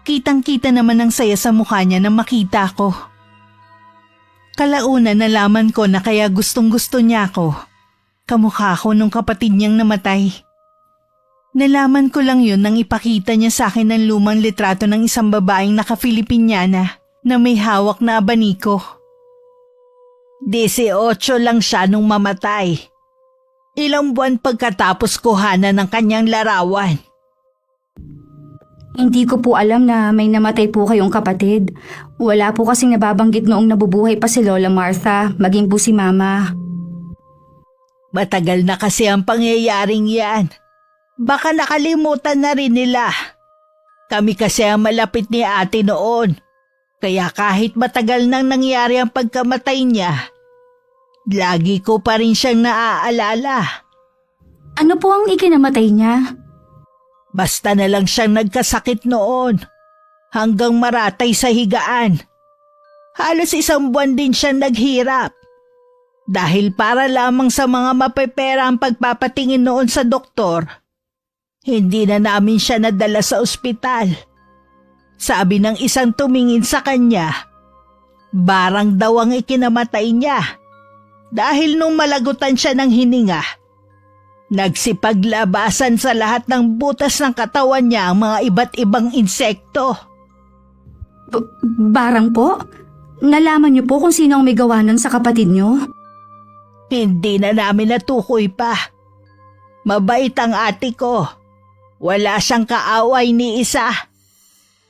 Kitang-kita naman ang saya sa mukha niya nang makita ko. Kalaunan nalaman ko na kaya gustong-gusto niya ako. Kamukha ko nung kapatid niyang namatay. Nalaman ko lang yun nang ipakita niya sa akin ng lumang litrato ng isang babaeng naka-Filipinyana na may hawak na abaniko. 18 lang siya nung mamatay. Ilang buwan pagkatapos kuhanan ng kanyang larawan. Hindi ko po alam na may namatay po kayong kapatid. Wala po kasing nababanggit noong nabubuhay pa si Lola Martha, maging po si Mama. Matagal na kasi ang pangyayaring yan. Baka nakalimutan na rin nila. Kami kasi ang malapit ni ate noon. Kaya kahit matagal nang nangyari ang pagkamatay niya, lagi ko pa rin siyang naaalala. Ano po ang ikinamatay niya? Basta na lang siyang nagkasakit noon. Hanggang maratay sa higaan. Halos 1 buwan din siyang naghirap. Dahil para lamang sa mga mapepera ang pagpapatingin noon sa doktor, hindi na namin siya nadala sa ospital. Sabi ng isang tumingin sa kanya, barang daw ang ikinamatay niya. Dahil nung malagutan siya ng hininga, nagsipaglabasan sa lahat ng butas ng katawan niya ang mga iba't ibang insekto. Barang po? Nalaman niyo po kung sino ang may gawa nun sa kapatid niyo? Hindi na namin natukoy pa. Mabait ang ate ko. Wala siyang kaaway ni isa.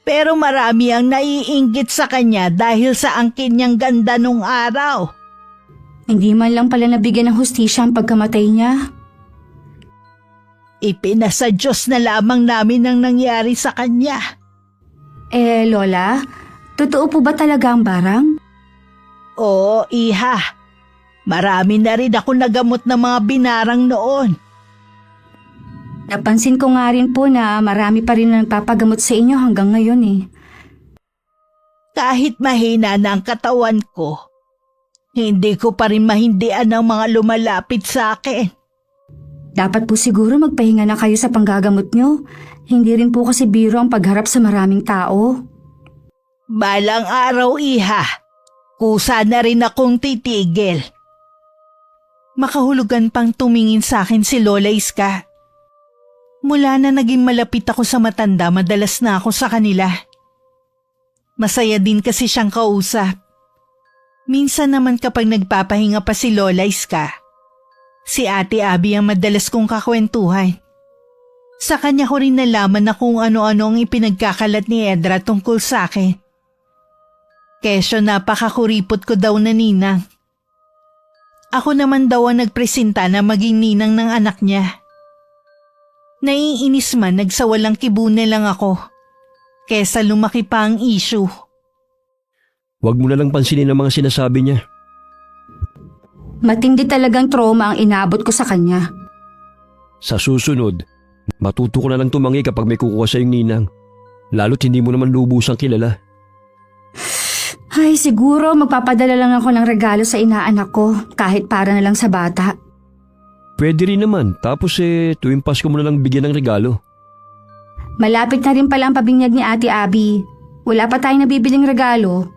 Pero marami ang naiinggit sa kanya dahil sa angkin niyang ganda nung araw. Hindi man lang pala nabigyan ng hustisya ang pagkamatay niya. Ipinasa Diyos na lamang namin ang nangyari sa kanya. Lola, totoo po ba talaga ang barang? Oo, iha. Marami na rin ako nagamot ng mga binarang noon. Napansin ko nga rin po na marami pa rin nagpapagamot sa inyo hanggang ngayon eh. Kahit mahina na ang katawan ko, hindi ko pa rin mahindian ang mga lumalapit sa akin. Dapat po siguro magpahinga na kayo sa panggagamot nyo. Hindi rin po kasi biro ang pagharap sa maraming tao. Balang araw, iha. Kusa na rin akong titigil. Makahulugan pang tumingin sa akin si Lola Iska. Mula na naging malapit ako sa matanda, madalas na ako sa kanila. Masaya din kasi siyang kausap. Minsan naman kapag nagpapahinga pa si Lola Iska, si Ate Abby ang madalas kong kakwentuhan. Sa kanya ko rin nalaman na kung ano-ano ang ipinagkakalat ni Edra tungkol sa akin. Kesyo napakakuripot ko daw na ninang. Ako naman daw ang nagpresenta na maging ninang ng anak niya. Naiinis man nagsawalang kibuna lang ako, kesa lumaki pa ang issue. Huwag mo na lang pansinin ang mga sinasabi niya. Matindi talagang trauma ang inabot ko sa kanya. Sa susunod, matuto ko na lang tumangi kapag may kukuha sa iyong ninang. Lalo't hindi mo naman lubusang kilala. Ay, siguro magpapadala lang ako ng regalo sa inaanak ko kahit para na lang sa bata. Pwede rin naman, tapos tuwing Pasko mo na lang bigyan ng regalo. Malapit na rin pala ang pabinyag ni Ate Abby. Wala pa tayong nabibiling regalo.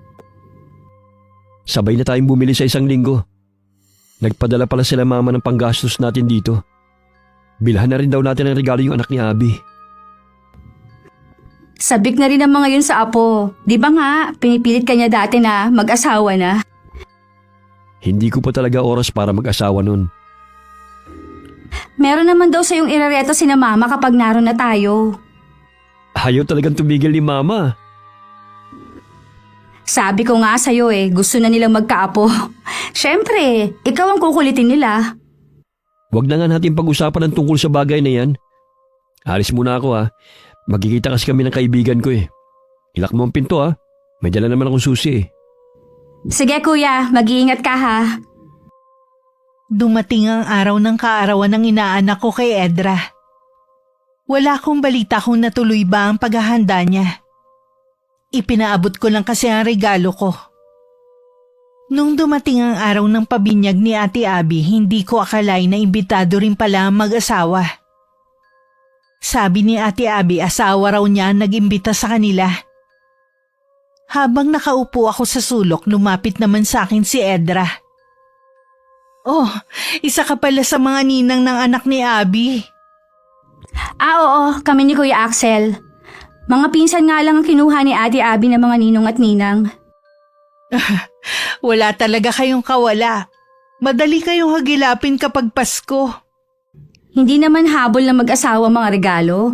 Sabay na tayong bumili sa 1 linggo. Nagpadala pala sila mama ng panggastos natin dito. Bilhan na rin daw natin ng regalo yung anak ni Abby. Sabik na rin ang mga yun sa apo. Di ba nga, pinipilit ka niya dati na mag-asawa na? Hindi ko pa talaga oras para mag-asawa nun. Meron naman daw sa yung irareto sina mama kapag naroon na tayo. Ayaw talagang tumigil ni mama. Sabi ko nga sa'yo gusto na nilang magkaapo. Siyempre, ikaw ang kukulitin nila. Huwag na nga natin pag-usapan ng tungkol sa bagay na yan. Alis muna ako ha. Magkikita kasi kami ng kaibigan ko Ilak mo ang pinto ha. May dala naman akong susi Sige kuya, mag-iingat ka ha. Dumating ang araw ng kaarawan ng inaanak ko kay Edra. Wala akong balita kung natuloy ba ang paghahanda niya. Ipinaabot ko lang kasi ang regalo ko. Nung dumating ang araw ng pabinyag ni Ate Abby, hindi ko akalain na imbitado rin pala ang mag-asawa. Sabi ni Ate Abby, asawa raw niya ang nag-imbita sa kanila. Habang nakaupo ako sa sulok, lumapit naman sa akin si Edra. Oh, isa ka pala sa mga ninang ng anak ni Abby. Oo, kami ni Kuya Axel. Mga pinsan nga lang ang kinuha ni Ate Abby ng mga ninong at ninang. Wala talaga kayong kawala. Madali kayong hagilapin kapag Pasko. Hindi naman habol na mag-asawa mga regalo.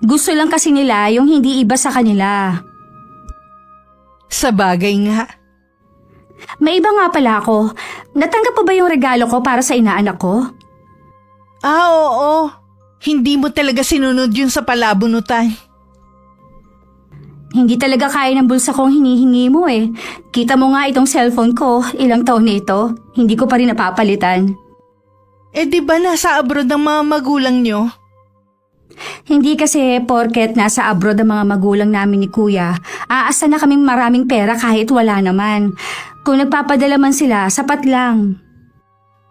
Gusto lang kasi nila yung hindi iba sa kanila. Sa bagay nga. May iba nga pala ako. Natanggap pa ba yung regalo ko para sa inaanak ko? Oo. Hindi mo talaga sinunod yun sa palabunutan. Hindi talaga kaya ng bulsa kong hinihingi mo eh. Kita mo nga itong cellphone ko, ilang taon na ito. Hindi ko pa rin napapalitan. Eh di ba nasa abroad ang mga magulang nyo? Hindi kasi porket nasa abroad ang mga magulang namin ni Kuya, aasa na kaming maraming pera kahit wala naman. Kung nagpapadala man sila, sapat lang.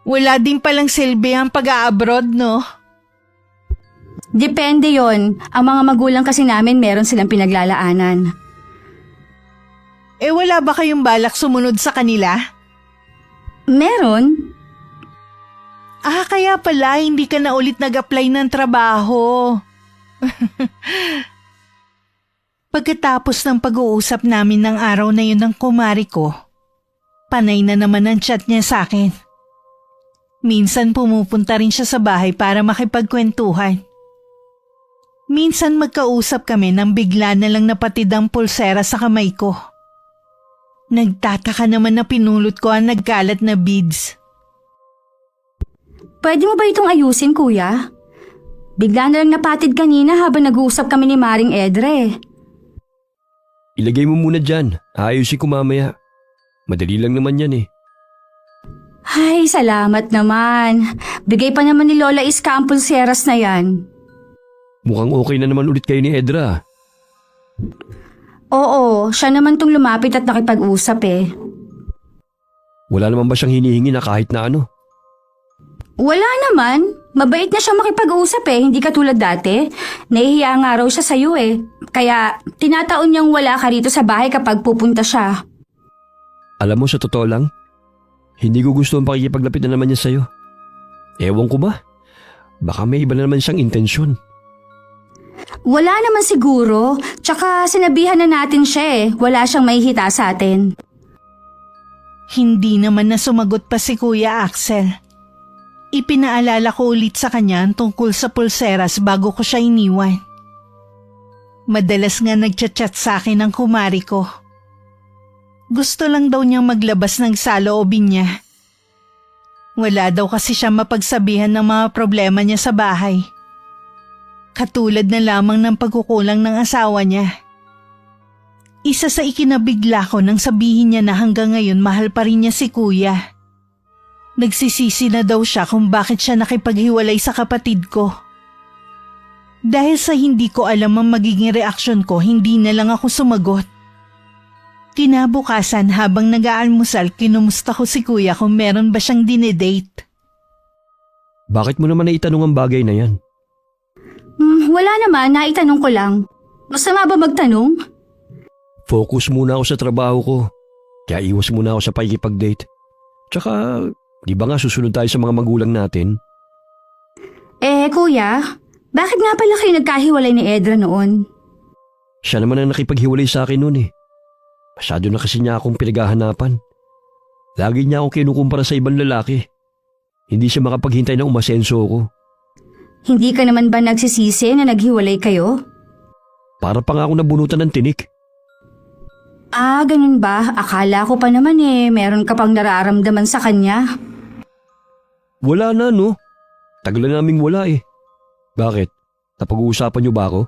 Wala din palang silbi ang pag-a-abroad, no? Depende yon. Ang mga magulang kasi namin meron silang pinaglalaanan. Eh wala ba kayong balak sumunod sa kanila? Meron? Kaya pala hindi ka na ulit nag-apply ng trabaho. Pagkatapos ng pag-uusap namin ng araw na yun ng kumari ko, panay na naman ang chat niya sa akin. Minsan pumupunta rin siya sa bahay para makipagkwentuhan. Minsan magkausap kami nang bigla na lang napatid ang pulsera sa kamay ko. Nagtataka naman na pinulot ko ang nagkalat na beads. Pwede mo ba itong ayusin, Kuya? Bigla na lang napatid kanina habang nag-uusap kami ni Maring Edre. Ilagay mo muna dyan. Ayusin ko mamaya. Madali lang naman yan eh. Ay, salamat naman. Bigay pa naman ni Lola Iska ang pulseras na yan. Mukhang okay na naman ulit kayo ni Edra. Oo, siya naman tong lumapit at nakipag-usap eh. Wala naman ba siyang hinihingi na kahit na ano? Wala naman. Mabait na siya makipag-usap eh, hindi katulad dati. Nahihiya nga raw siya sa'yo eh. Kaya tinataon niyang wala ka rito sa bahay kapag pupunta siya. Alam mo, sa totoo lang, hindi ko gusto ang pakikipaglapit na naman niya sa'yo. Ewan ko ba? Baka may iba na naman siyang intensyon. Wala naman siguro. Tsaka sinabihan na natin siya eh. Wala siyang mahihita sa atin. Hindi naman na sumagot pa si Kuya Axel. Ipinaalala ko ulit sa kanya ang tungkol sa pulseras bago ko siya iniwan. Madalas nga nagchat-chat sa akin ang kumari ko. Gusto lang daw niyang maglabas ng saloobin niya. Wala daw kasi siya mapagsabihan ng mga problema niya sa bahay. Katulad na lamang ng pagkukulang ng asawa niya. Isa sa ikinabigla ko nang sabihin niya na hanggang ngayon mahal pa rin niya si Kuya. Nagsisisi na daw siya kung bakit siya nakipaghiwalay sa kapatid ko. Dahil sa hindi ko alam ang magiging reaksyon ko, hindi na lang ako sumagot. Kinabukasan habang nag-aalmusal, kinumusta ko si Kuya kung meron ba siyang dinedate. Bakit mo naman naitanong ang bagay na yan? Wala naman, naitanong ko lang. Masama ba magtanong? Focus muna ako sa trabaho ko. Kaya iwas muna ako sa pakikipag-date. Tsaka, di ba nga susunod tayo sa mga magulang natin? Kuya, bakit nga pala kayo nagkahiwalay ni Edra noon? Siya naman ang nakipaghiwalay sa akin noon eh. Masyado na kasi niya akong pinaghahanapan. Lagi niya akong kinukumpara sa ibang lalaki. Hindi siya makapaghintay na umasenso ko. Hindi ka naman ba nagsisisi na naghiwalay kayo? Para pa nga ako nabunutan ng tinik. Ganun ba? Akala ko pa naman meron ka pang nararamdaman sa kanya. Wala na no. Tagal na naming wala eh. Bakit? Napag-uusapan niyo ba ako?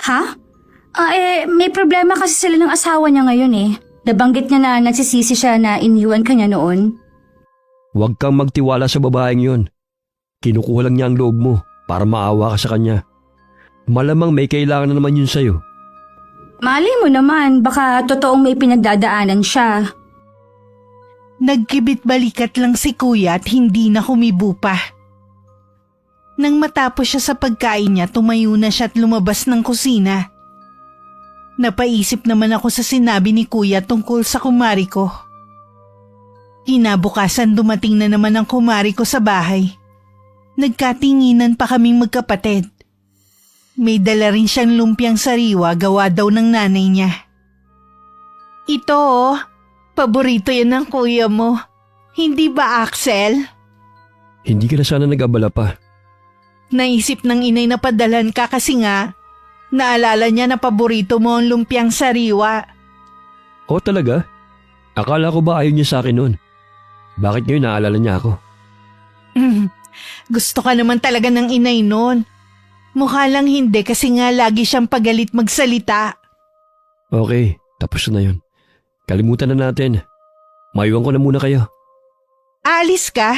Ha? May problema kasi sila ng asawa niya ngayon eh. Nabanggit niya na nagsisisi siya na iniwan ka niya noon. Huwag kang magtiwala sa babaeng yon. Kinukuha lang niya ang loob mo para maawa ka sa kanya. Malamang may kailangan na naman yun sa'yo. Malay mo naman, baka totoong may pinagdadaanan siya. Nagkibit balikat lang si kuya at hindi na humibo pa. Nang matapos siya sa pagkain niya, tumayo na siya at lumabas ng kusina. Napaisip naman ako sa sinabi ni kuya tungkol sa kumari ko. Kinabukasan dumating na naman ang kumari ko sa bahay. Nagkatinginan pa kaming magkapatid. May dala rin siyang lumpiang sariwa gawa daw ng nanay niya. Ito oh, paborito yan ng kuya mo. Hindi ba, Axel? Hindi ka na sana nag-abala pa. Naisip ng inay na padalan ka kasi nga, naalala niya na paborito mo ang lumpiang sariwa. O talaga? Akala ko ba ayaw niya sa akin noon? Bakit ngayon naalala niya ako? Gusto ka naman talaga ng inay noon. Mukha lang hindi kasi nga lagi siyang pagalit magsalita. Okay, tapos na yun. Kalimutan na natin. Maiwan ko na muna kayo. Alis ka?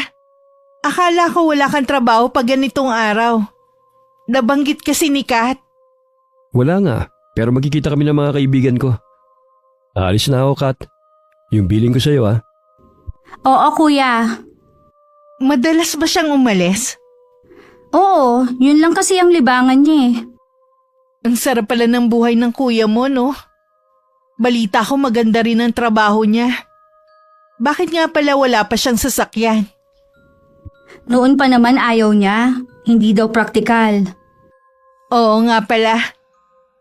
Akala ko wala kang trabaho pag ganitong araw. Nabanggit kasi ni Kat. Wala nga, pero magkikita kami ng mga kaibigan ko. Aalis na ako, Kat. Yung billing ko sa'yo, ha? Oo, kuya. Madalas ba siyang umalis? Oo, yun lang kasi ang libangan niya eh. Ang sarap pala ng buhay ng kuya mo, no? Balita ko maganda rin ang trabaho niya. Bakit nga pala wala pa siyang sasakyan? Noon pa naman ayaw niya. Hindi daw praktikal. Oo nga pala.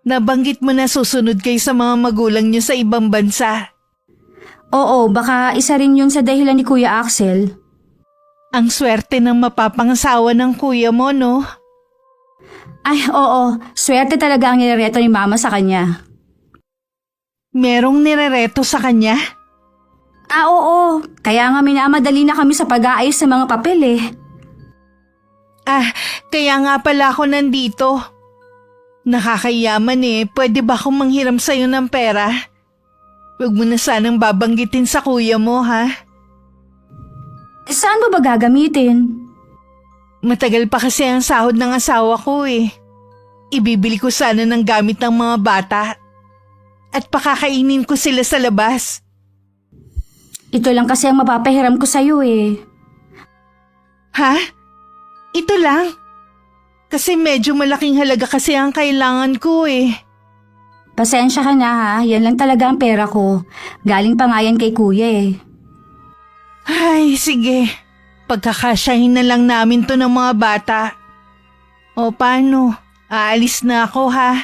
Nabanggit mo na susunod kayo sa mga magulang niyo sa ibang bansa. Oo, baka isa rin yun sa dahilan ni Kuya Axel. Ang swerte ng mapapangasawa ng kuya mo, no? Ay, oo. Swerte talaga ang nirereto ni Mama sa kanya. Merong nirereto sa kanya? Oo. Kaya nga minamadali na kami sa pag-aayos ng mga papel eh. Kaya nga pala ako nandito. Nakakayaman eh. Pwede ba akong manghiram sa'yo ng pera? Huwag mo na sanang babanggitin sa kuya mo, ha? Saan mo ba gagamitin? Matagal pa kasi ang sahod ng asawa ko eh. Ibibili ko sana ng gamit ng mga bata. At pakakainin ko sila sa labas. Ito lang kasi ang mapapahiram ko sa'yo eh. Ha? Ito lang? Kasi medyo malaking halaga kasi ang kailangan ko eh. Pasensya ka na ha, yan lang talaga ang pera ko. Galing pa nga yan kay kuya eh. Ay, sige. Pagkakasyahin na lang namin to ng mga bata. O paano? Aalis na ako ha.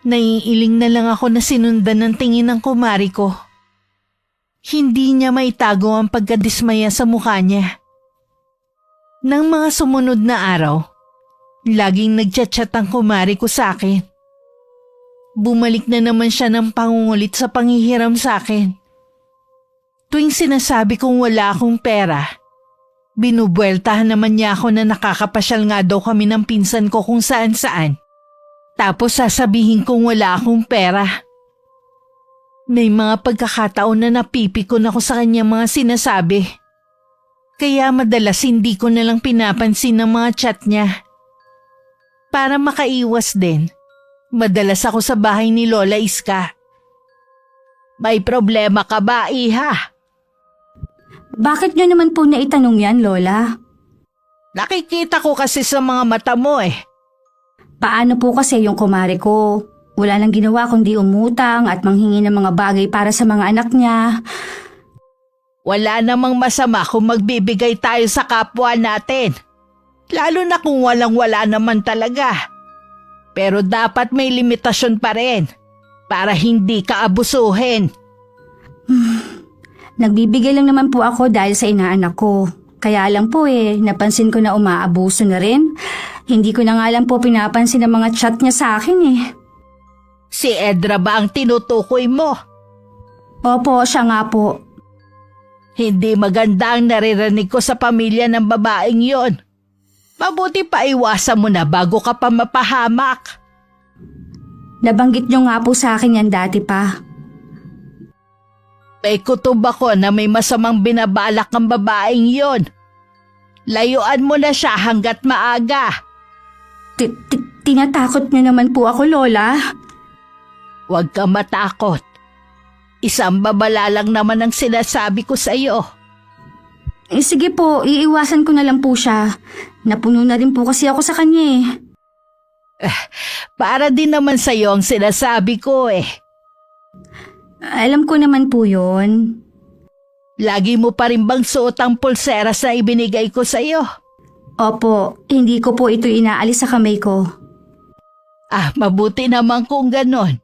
Naiiling na lang ako na sinundan ng tingin ng kumari ko. Hindi niya maitago ang pagkadismaya sa mukha niya. Nang mga sumunod na araw, laging nagchat-chat ang kumari ko sa akin. Bumalik na naman siya ng pangungulit sa panghihiram sa akin. Tuwing sinasabi kong wala akong pera, binubueltahan naman niya ako na nakakapasyal nga daw kami ng pinsan ko kung saan-saan. Tapos sasabihin kong wala akong pera. May mga pagkakataon na napipikon ako sa kanya mga sinasabi. Kaya madalas hindi ko nalang pinapansin ang mga chat niya. Para makaiwas din, madalas ako sa bahay ni Lola Iska. May problema ka ba, iha? Bakit nyo naman po naitanong yan, Lola? Nakikita ko kasi sa mga mata mo eh. Paano po kasi yung kumare ko? Wala nang ginawa kundi umutang at manghingi ng mga bagay para sa mga anak niya. Wala namang masama kung magbibigay tayo sa kapwa natin. Lalo na kung walang-wala naman talaga. Pero dapat may limitasyon pa rin para hindi ka abusuhin. Nagbibigay lang naman po ako dahil sa inaanak ko. Kaya lang po napansin ko na umaabuso na rin. Hindi ko na nga lang po pinapansin ang mga chat niya sa akin eh. Si Edra ba ang tinutukoy mo? Opo, siya nga po. Hindi maganda ang naririnig ko sa pamilya ng babaeng yon. Mabuti pa iwasan mo na bago ka pa mapahamak. Nabanggit niyo nga po sa akin yan dati pa. May kutob ako na may masamang binabalak ang babaeng yon. Layuan mo na siya hanggat maaga. Tinatakot niyo naman po ako, Lola. Huwag ka matakot. Isang babala lang naman ang sinasabi ko sa iyo. Sige po, iiwasan ko na lang po siya. Napuno na rin po kasi ako sa kanya Para din naman sa iyo ang sinasabi ko eh. Alam ko naman po yun. Lagi mo pa rin bang suot ang pulseras na ibinigay ko sa iyo? Opo, hindi ko po ito inaalis sa kamay ko. Mabuti naman kung ganon.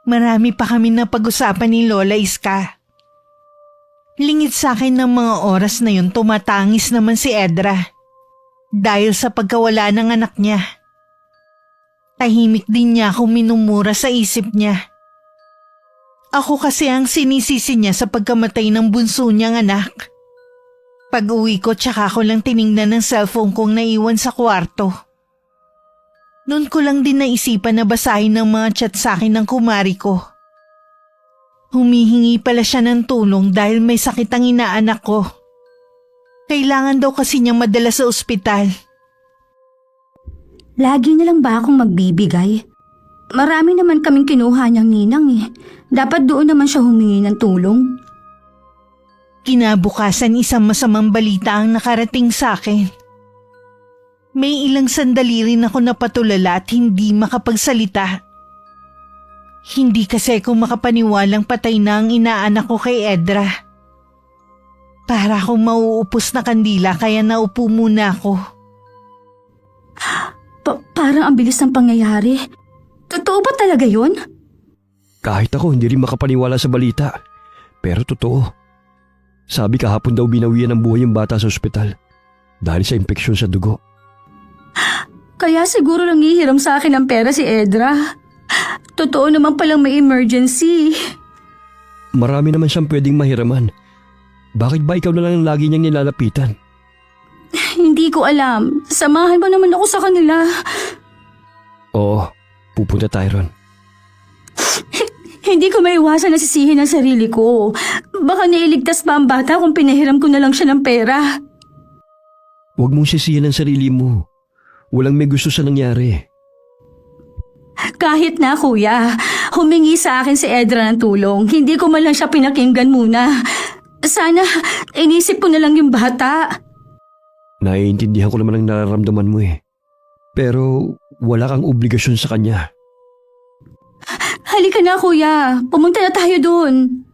Marami pa kami na pag-usapan ni Lola Iska. Lingid sa akin ng mga oras na yun tumatangis naman si Edra. Dahil sa pagkawala ng anak niya. Tahimik din niya akong minumura sa isip niya. Ako kasi ang sinisisi niya sa pagkamatay ng bunso niyang anak. Pag-uwi ko tsaka ko lang tiningnan ng cellphone kong naiwan sa kwarto. Noon ko lang din naisipan na basahin ng mga chat sa akin ng kumari ko. Humihingi pala siya ng tulong dahil may sakit ang inaanak ko. Kailangan daw kasi niyang madala sa ospital. Lagi na lang ba akong magbibigay? Marami naman kaming kinuha niyang ninang Dapat doon naman siya humingi ng tulong. Kinabukasan isang masamang balita ang nakarating sa akin. May ilang sandali rin ako napatulala at hindi makapagsalita. Hindi kasi ako makapaniwalang patay na ang inaanak ko kay Edra. Para akong mauupos na kandila kaya naupo muna ako. Parang ang bilis ng pangyayari. Totoo ba talaga yun? Kahit ako hindi rin makapaniwala sa balita. Pero totoo. Sabi kahapon daw binawian ng buhay yung bata sa ospital. Dahil sa impeksyon sa dugo. Kaya siguro nangihiram sa akin ng pera si Edra. Totoo naman palang may emergency. Marami naman siyang pwedeng mahiraman. Bakit ba ikaw na lang ang lagi niyang nilalapitan? Hindi ko alam. Samahan mo naman ako sa kanila. Oo, pupunta tayo ron. Hindi ko maiwasan na sisihin ang sarili ko. Baka nailigtas pa ang bata kung pinahiram ko na lang siya ng pera. Huwag mong sisihin ang sarili mo. Walang may gusto sa nangyari. Kahit na kuya, humingi sa akin si Edra ng tulong. Hindi ko man lang siya pinakinggan muna. Sana inisip ko na lang yung bata. Naiintindihan ko naman ang nararamdaman mo Pero wala kang obligasyon sa kanya. Halika na kuya, pumunta na tayo doon.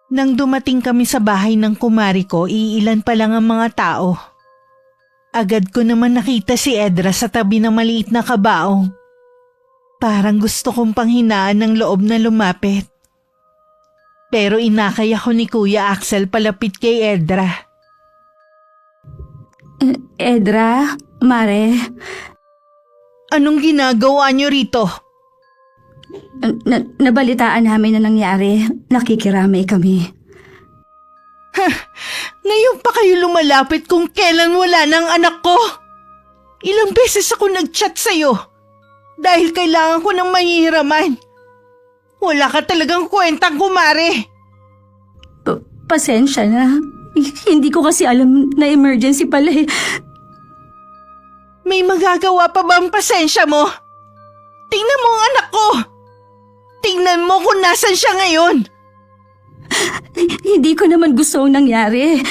Nang dumating kami sa bahay ng kumari ko, iilan pa lang ang mga tao. Agad ko naman nakita si Edra sa tabi ng maliit na kabaong. Parang gusto kong panghinaan ng loob na lumapit. Pero inakay ako ni Kuya Axel palapit kay Edra. Edra, Mare. Anong ginagawa niyo rito? Nabalitaan namin na nangyari. Nakikiramay kami. Ngayon pa kayo lumalapit kung kailan wala ng anak ko? Ilang beses ako nag-chat sa'yo dahil kailangan ko ng mahihiraman. Wala ka talagang kwentang kumare. Pasensya na. Hindi ko kasi alam na emergency pala May magagawa pa ba ang pasensya mo? Tingnan mo ang anak ko. Tingnan mo kung nasan siya ngayon. Hindi ko naman gusto ang nangyari.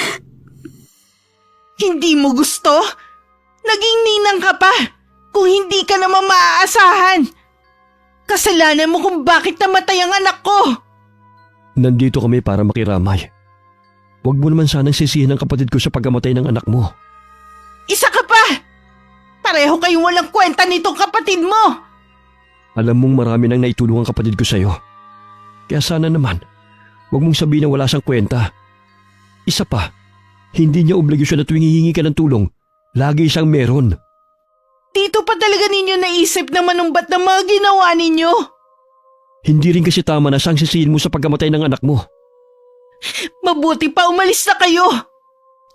Hindi mo gusto? Naging ninang ka pa kung hindi ka naman maaasahan. Kasalanan mo kung bakit namatay ang anak ko. Nandito kami para makiramay. Huwag mo naman sanang sisihin ang kapatid ko sa pagkamatay ng anak mo. Isa ka pa! Pareho kayong walang kwenta nitong kapatid mo. Alam mong marami nang naitulong ang kapatid ko sa'yo. Kaya sana naman, huwag mong sabihin na wala siyang kwenta. Isa pa, hindi niya obligasyon na tuwing hihingi ka ng tulong, lagi siyang meron. Dito pa talaga ninyo naisip na manumbat ng mga ginawa ninyo? Hindi rin kasi tama na siyang sisihin mo sa pagkamatay ng anak mo. Mabuti pa umalis na kayo.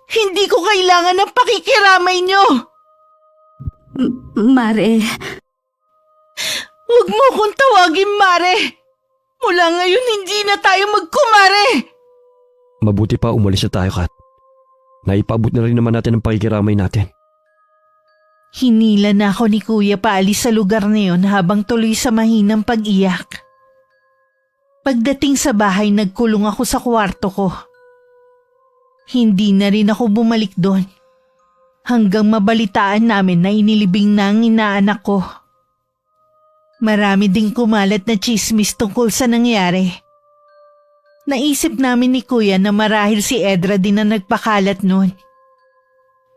Hindi ko kailangan ng pakikiramay nyo. Mare, Huwag mo akong tawagin, Mare. Mula ngayon hindi na tayo magkumare! Mabuti pa umalis na tayo, Kat. Naipaabot na rin naman natin ang pakikiramay natin. Hinila na ako ni Kuya paalis sa lugar na yun habang tuloy sa mahinang pag-iyak. Pagdating sa bahay, nagkulong ako sa kwarto ko. Hindi na rin ako bumalik doon. Hanggang mabalitaan namin na inilibing na ang inaanak ko. Marami ding kumalat na chismis tungkol sa nangyari. Naisip namin ni Kuya na marahil si Edra din na nagpakalat noon.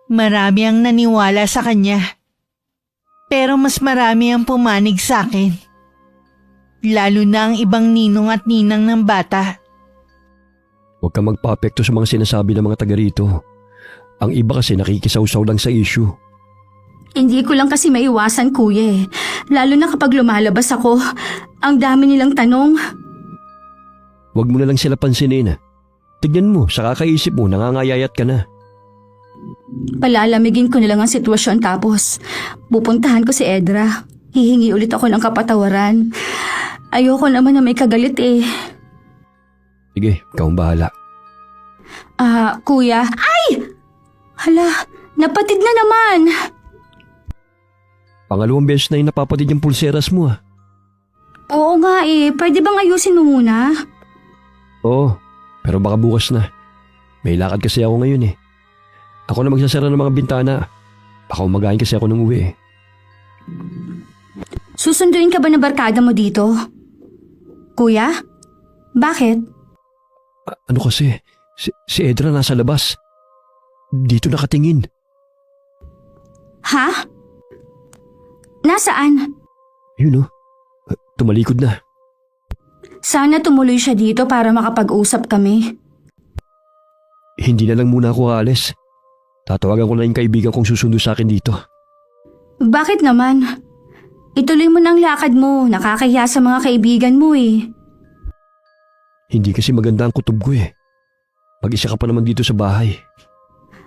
Marami ang naniwala sa kanya. Pero mas marami ang pumanig sa akin. Lalo na ang ibang ninong at ninang ng bata. Huwag kang magpa-apekto sa mga sinasabi ng mga taga rito. Ang iba kasi nakikisawsaw lang sa issue. Hindi ko lang kasi maiwasan, Kuya eh. Lalo na kapag lumalabas ako, ang dami nilang tanong. Huwag mo na lang sila pansinin. Tignan mo, sa kakaisip mo, nangangayayat ka na. Palalamigin ko na lang ang sitwasyon tapos pupuntahan ko si Edra. Hihingi ulit ako ng kapatawaran. Ayoko naman na may kagalit eh. Sige, ikaw ang bahala. Kuya. Ay! Hala, napatid na naman. Pangalawang beses na yung napapatid yung pulseras mo. Oo nga eh, pwede bang ayusin mo muna? Oo, pero baka bukas na. May lakad kasi ako ngayon eh. Ako na magsasara ng mga bintana. Baka umagahin kasi ako ng uwi eh. Susunduin ka ba ng barkada mo dito? Kuya? Bakit? Ano kasi, si Edra nasa labas. Dito nakatingin. Ha? Nasaan? Yun oh, tumalikod na. Sana tumuloy siya dito para makapag-usap kami. Hindi na lang muna ako aalis. Tatawagan ko na yung kaibigan kong susundo sa akin dito. Bakit naman? Ituloy mo ng lakad mo, nakakahiya sa mga kaibigan mo eh. Hindi kasi maganda ang kutob ko eh. Mag-isa ka pa naman dito sa bahay.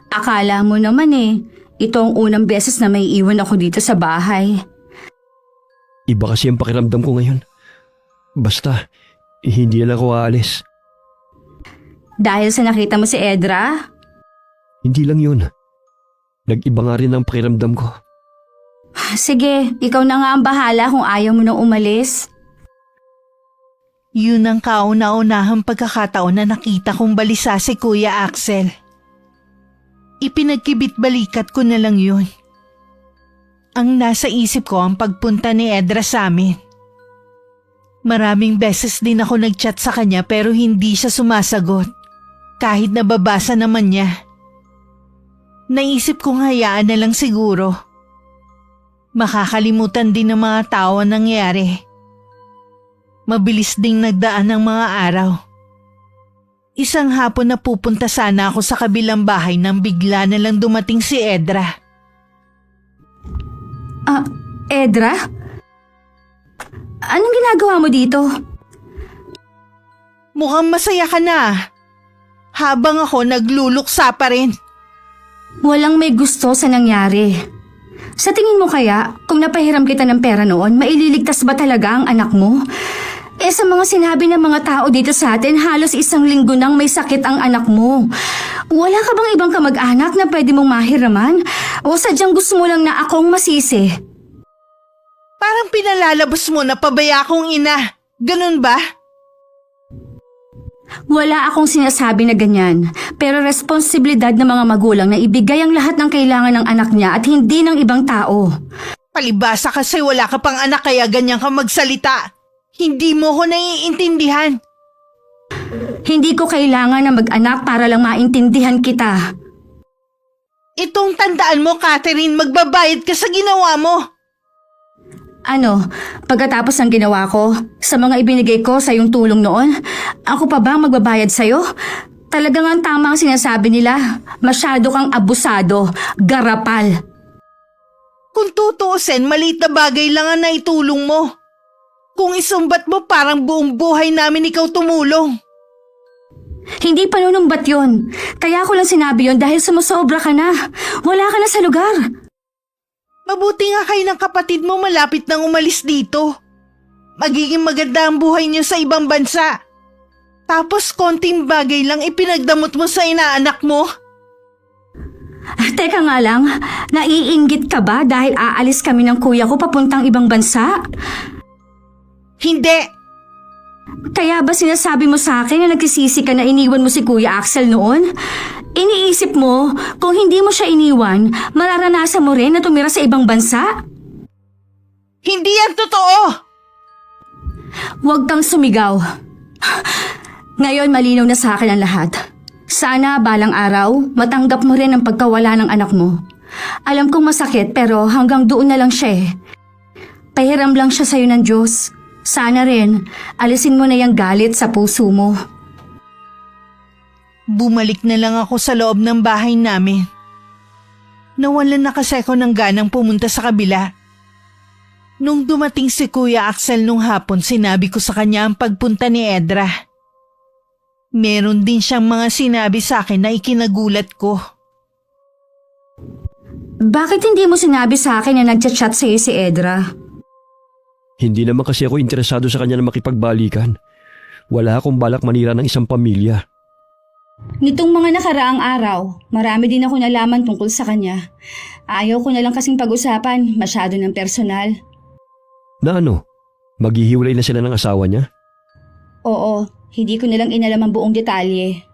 Akala mo naman eh, ito ang unang beses na may iwan ako dito sa bahay. Iba kasi ang pakiramdam ko ngayon. Basta, hindi na lang ako aalis. Dahil sa nakita mo si Edra? Hindi lang yun. Nag-iba nga rin ang pakiramdam ko. Sige, ikaw na nga ang bahala kung ayaw mo nang umalis. Yun ang kauna-unahang pagkakataon na nakita kong balisa si Kuya Axel. Ipinagkibit-balikat ko na lang yun. Ang nasa isip ko ang pagpunta ni Edra sa amin. Maraming beses din ako nagchat sa kanya pero hindi siya sumasagot. Kahit nababasa naman niya. Naisip kong hayaan na lang siguro. Makakalimutan din ng mga tao ang nangyari. Mabilis ding nagdaan ng mga araw. Isang hapon na pupunta sana ako sa kabilang bahay nang bigla na lang dumating si Edra. Edra? Anong ginagawa mo dito? Mukhang masaya ka na. Habang ako nagluluksa pa rin. Walang may gusto sa nangyari. Sa tingin mo kaya, kung napahiram kita ng pera noon, maililigtas ba talaga ang anak mo? Sa mga sinabi ng mga tao dito sa atin, halos 1 linggo nang may sakit ang anak mo. Wala ka bang ibang kamag-anak na pwede mong mahiraman? O sadyang gusto mo lang na akong masisi? Parang pinalalabas mo na pabaya akong ina. Ganun ba? Wala akong sinasabi na ganyan, pero responsibilidad ng mga magulang na ibigay ang lahat ng kailangan ng anak niya at hindi ng ibang tao. Palibasa kasi wala ka pang anak kaya ganyan ka magsalita. Hindi mo ko naiintindihan. Hindi ko kailangan na mag-anak para lang maintindihan kita. Itong tandaan mo, Catherine, magbabayad ka sa ginawa mo. Ano, pagkatapos ng ginawa ko, sa mga ibinigay ko sa iyong tulong noon, ako pa ba ang magbabayad sa'yo? Talagang ang tama ang sinasabi nila. Masyado kang abusado, garapal. Kung tutuusin, maliit na bagay lang ang naitulong mo. Kung isumbat mo, parang buong buhay namin ikaw tumulong. Hindi panunumbat yun. Kaya ko lang sinabi yun dahil sumusobra ka na. Wala ka na sa lugar. Mabuti nga kayo ng kapatid mo malapit nang umalis dito. magiging maganda ang buhay niyo sa ibang bansa. Tapos konting bagay lang ipinagdamot mo sa inaanak mo. Teka nga lang, naiinggit ka ba dahil aalis kami ng kuya ko papuntang ibang bansa? Hindi! Kaya ba sinasabi mo sa akin na nagsisisi ka na iniwan mo si Kuya Axel noon? Iniisip mo, kung hindi mo siya iniwan, mararanasan mo rin na tumira sa ibang bansa? Hindi yan totoo! Huwag kang sumigaw. Ngayon malinaw na sa akin ang lahat. Sana balang araw, matanggap mo rin ang pagkawala ng anak mo. Alam kong masakit pero hanggang doon na lang siya eh. Pahiram lang siya sa'yo ng Diyos. Sana rin, alisin mo na yung galit sa puso mo. Bumalik na lang ako sa loob ng bahay namin. Nawalan na kasi ako ng ganang pumunta sa kabila. Nung dumating si Kuya Axel nung hapon, sinabi ko sa kanya ang pagpunta ni Edra. Meron din siyang mga sinabi sa akin na ikinagulat ko. Bakit hindi mo sinabi sa akin na nagchat-chat sa'yo si Edra? Hindi naman kasi ako interesado sa kanya na makipagbalikan. Wala akong balak manira ng isang pamilya. Nitong mga nakaraang araw, marami din ako nalaman tungkol sa kanya. Ayaw ko na lang kasing pag-usapan, masyado ng personal. Na ano? Maghihiwalay na sila ng asawa niya? Oo, hindi ko na lang inalam ang buong detalye.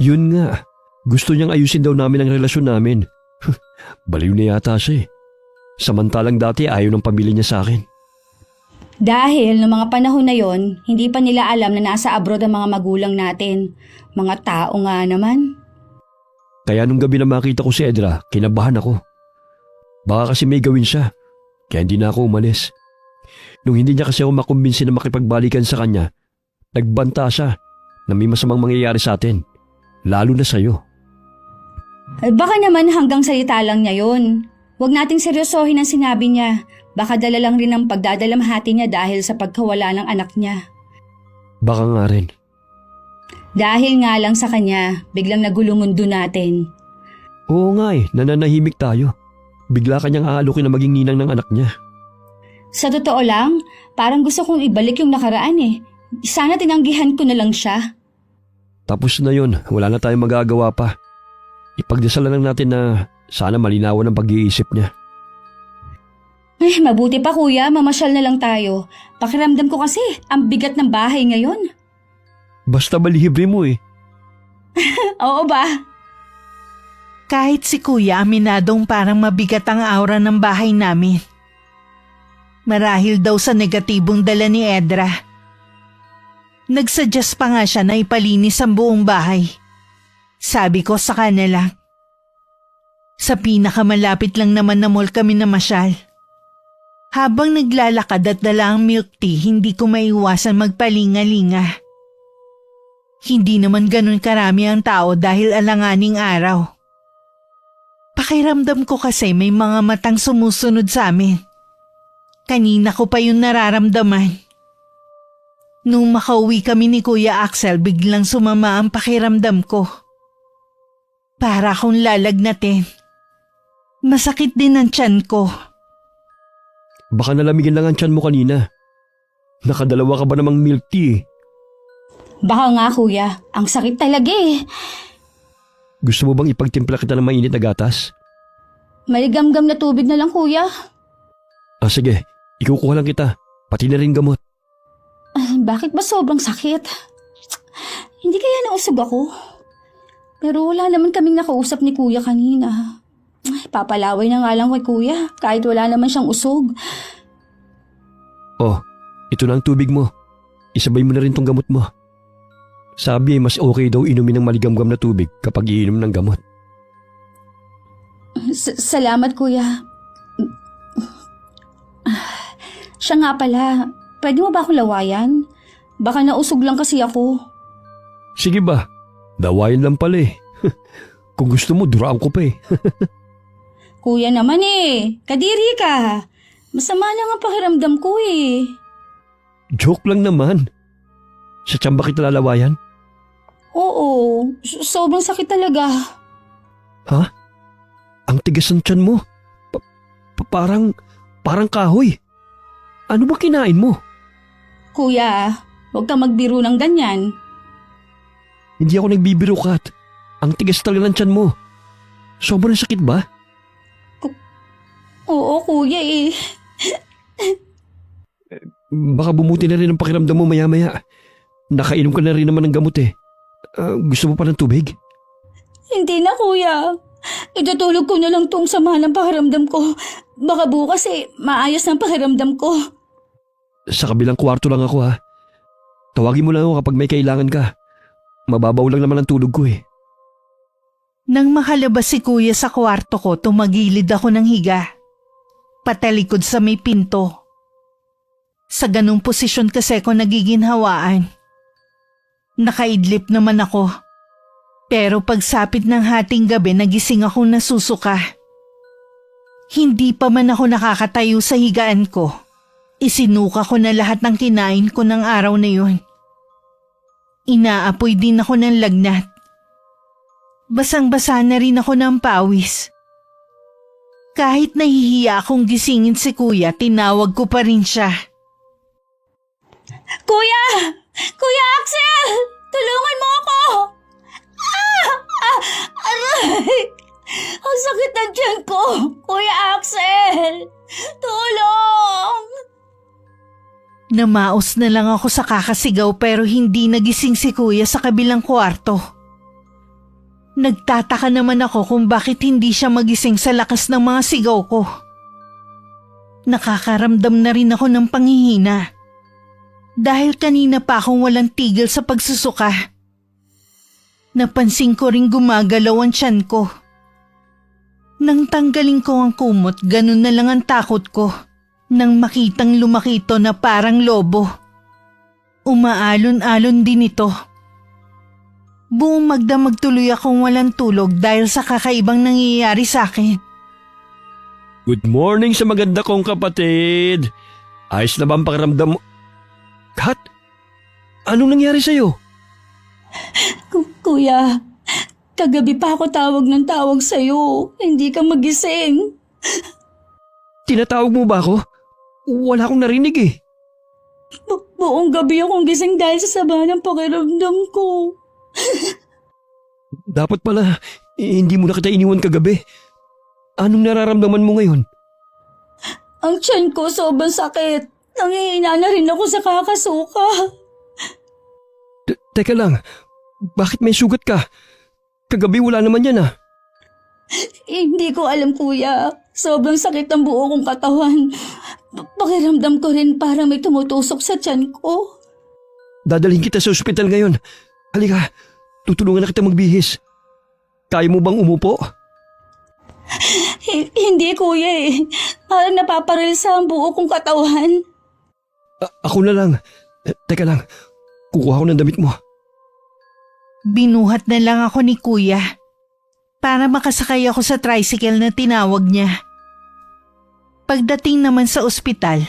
Yun nga. Gusto niyang ayusin daw namin ang relasyon namin. Baliw na yata siya eh. Samantalang dati ayaw ng pamilya niya sa akin. Dahil noong mga panahon na yon, hindi pa nila alam na nasa abroad ang mga magulang natin. Mga tao nga naman. Kaya nung gabi na makita ko si Edra, kinabahan ako. Baka kasi may gawin siya, kaya hindi na ako umalis. Nung hindi niya kasi ako makumbinsi na makipagbalikan sa kanya, nagbanta siya na may masamang mangyayari sa atin, lalo na sa'yo. Baka naman hanggang salita lang niya yon. Huwag nating seryosohin ang sinabi niya. Baka dala lang rin ang pagdadalamhati niya dahil sa pagkawala ng anak niya. Baka nga rin. Dahil nga lang sa kanya, biglang nagulo mundo natin. Oo nga eh, nananahimik tayo. Bigla kanyang aalukin na maging ninang ng anak niya. Sa totoo lang, parang gusto kong ibalik yung nakaraan eh. Sana tinanggihan ko na lang siya. Tapos na yun, wala na tayong magagawa pa. Ipagdasalan lang natin na sana malinawan ang pag-iisip niya. Mabuti pa kuya, mamasyal na lang tayo. Pakiramdam ko kasi, ang bigat ng bahay ngayon. Basta balihibre mo eh. Oo ba? Kahit si Kuya aminadong parang mabigat ang aura ng bahay namin. Marahil daw sa negatibong dala ni Edra. Nagsuggest pa nga siya na ipalinis ang buong bahay. Sabi ko sa kanila, sa pinakamalapit lang naman na mall kami namasyal. Habang naglalakad at dala ang milk tea, hindi ko maiwasan magpalinga-linga. Hindi naman ganun karami ang tao dahil alanganing araw. Pakiramdam ko kasi may mga matang sumusunod sa amin. Kanina ko pa yun nararamdaman. Nung makauwi kami ni Kuya Axel, biglang sumama ang pakiramdam ko. Para akong lalagnatin. Masakit din ang tiyan ko. Baka nalamigin lang ang tiyan mo kanina. Nakadalawa ka ba namang milk tea? Baka nga kuya, ang sakit talaga eh. Gusto mo bang ipagtimpla kita ng mainit na gatas? Maligamgam na tubig na lang kuya. Sige, ikukuha lang kita. Pati na rin gamot. Bakit ba sobrang sakit? Hindi kaya nausog ako? Pero wala naman kaming nakausap ni kuya kanina. Papalaway na nga lang kay kuya kahit wala naman siyang usog. Oh, ito na ang tubig mo. Isabay mo na rin tong gamot mo. Sabi mas okay daw inumin ng maligamgam na tubig kapag iinom ng gamot. Salamat kuya. Siya nga pala, pwede mo ba akong lawayan? Baka nausog lang kasi ako. Sige ba, dawayan lang pala eh. Kung gusto mo, duraan ko pa eh. Kuya naman eh, kadiri ka. Masama lang ang pakiramdam ko eh. Joke lang naman. Sa tiyan ba kita lalawayan? Oo, sobrang sakit talaga. Ha? Ang tigas ng tiyan mo. Parang kahoy. Ano ba kinain mo? Kuya, huwag kang magbiro ng ganyan. Hindi ako nagbibiro, Kat. Ang tigas talaga ng tiyan mo. Sobrang sakit ba? Oo, kuya eh. Baka bumuti na rin ang pakiramdam mo maya-maya. Nakainom ka na rin naman ng gamot eh. Gusto mo pa ng tubig? Hindi na, kuya. Itutulog ko na lang tong sama ng pakiramdam ko. Baka bukas maayos ng pakiramdam ko. Sa kabilang kwarto lang ako ha. Tawagin mo lang ako kapag may kailangan ka. Mababaw lang naman ang tulog ko eh. Nang makalabas si kuya sa kwarto ko, tumagilid ako ng higa. Patalikod sa may pinto. Sa ganung posisyon kasi ako nagiginhawaan. Nakaidlip naman ako. Pero pagsapit ng hating gabi, nagising akong nasusuka. Hindi pa man ako nakakatayo sa higaan ko. Isinuka ko na lahat ng kinain ko ng araw na yun. Inaapoy din ako ng lagnat. Basang-basa na rin ako ng pawis. Kahit nahihiya akong gisingin si kuya, tinawag ko pa rin siya. Kuya! Kuya Axel! Tulungan mo ako! Aray! Ang sakit ng tiyan ko! Kuya Axel! Tulong! Namaos na lang ako sa kakasigaw pero hindi nagising si kuya sa kabilang kwarto. Nagtataka naman ako kung bakit hindi siya magising sa lakas ng mga sigaw ko. Nakakaramdam na rin ako ng panghihina. Dahil kanina pa akong walang tigil sa pagsusuka. Napansin ko ring gumagalaw ang tiyan ko. Nang tanggalin ko ang kumot, ganun na lang ang takot ko. Nang makitang lumaki ito na parang lobo. Umaalon-alon din ito. Buong magdamag tuloy akong walang tulog dahil sa kakaibang nangyayari sa akin. Good morning sa maganda kong kapatid. Ayos na ba ang pakiramdam mo? Kat, anong nangyari sa'yo? Kuya, kagabi pa ako tawag ng tawag sa'yo. Hindi ka magising. Tinatawag mo ba ako? Wala akong narinig eh. Buong gabi akong gising dahil sa sama ng pakiramdam ko. Dapat pala, hindi mo na kita iniwan kagabi. Anong nararamdaman mo ngayon? Ang tiyan ko sobrang sakit. Nangihina na rin ako sa kakasuka. Teka lang, bakit may sugat ka? Kagabi wala naman yan ah. Hindi ko alam, kuya. Sobrang sakit ang buo kong katawan. Pakiramdam ko rin parang may tumutusok sa tiyan ko. Dadalhin kita sa ospital ngayon. Halika, tutulungan na kita magbihis. Kaya mo bang umupo? Hindi, kuya eh. Parang napaparilsa ang buo kong katawan. Ako na lang. Teka lang, kukuha ko ng damit mo. Binuhat na lang ako ni kuya para makasakay ako sa tricycle na tinawag niya. Pagdating naman sa ospital,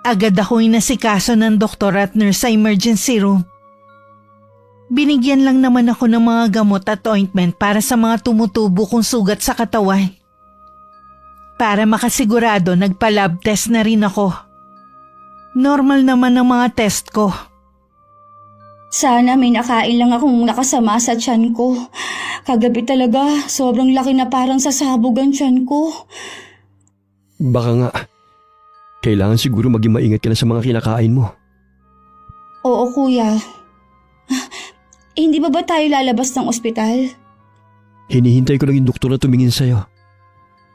agad ako inasikaso ng doktor at nurse sa emergency room. Binigyan lang naman ako ng mga gamot at ointment para sa mga tumutubo kong sugat sa katawan. Para makasigurado, nagpa-lab test na rin ako. Normal naman ang mga test ko. Sana may nakain lang akong nakasama sa tiyan ko. Kagabi talaga, sobrang laki na parang sasabog ang tiyan ko. Baka nga, kailangan siguro maging maingat ka na sa mga kinakain mo. Oo, kuya. Hindi ba tayo lalabas ng ospital? Hinihintay ko lang yung doktor na tumingin sa'yo.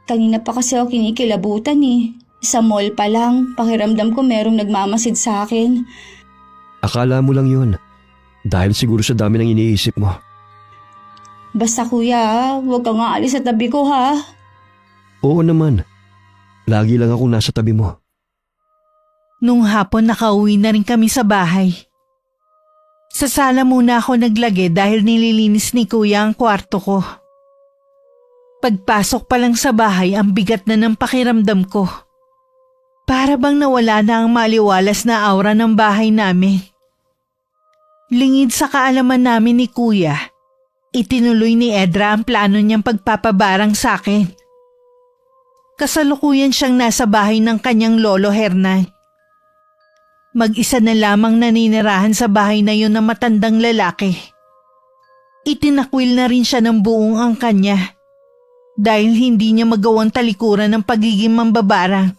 Kanina pa kasi ako kinikilabutan eh. Sa mall pa lang, pakiramdam ko merong nagmamasid sa akin. Akala mo lang yun. Dahil siguro sa dami ng iniisip mo. Basta kuya, huwag ka nga alis sa tabi ko ha. Oo naman. Lagi lang ako nasa tabi mo. Nung hapon nakauwi na rin kami sa bahay. Sa sala muna ako naglagay dahil nililinis ni kuya ang kwarto ko. Pagpasok pa lang sa bahay, ang bigat na ng pakiramdam ko. Para bang nawala na ang maliwalas na aura ng bahay namin. Lingid sa kaalaman namin ni kuya, itinuloy ni Edra ang plano niyang pagpapabarang sa akin. Kasalukuyan siyang nasa bahay ng kanyang lolo Hernan. Mag-isa na lamang naninirahan sa bahay na yun na matandang lalaki. Itinakwil na rin siya ng buong angkan niya dahil hindi niya magawang talikuran ng pagiging mambabarang.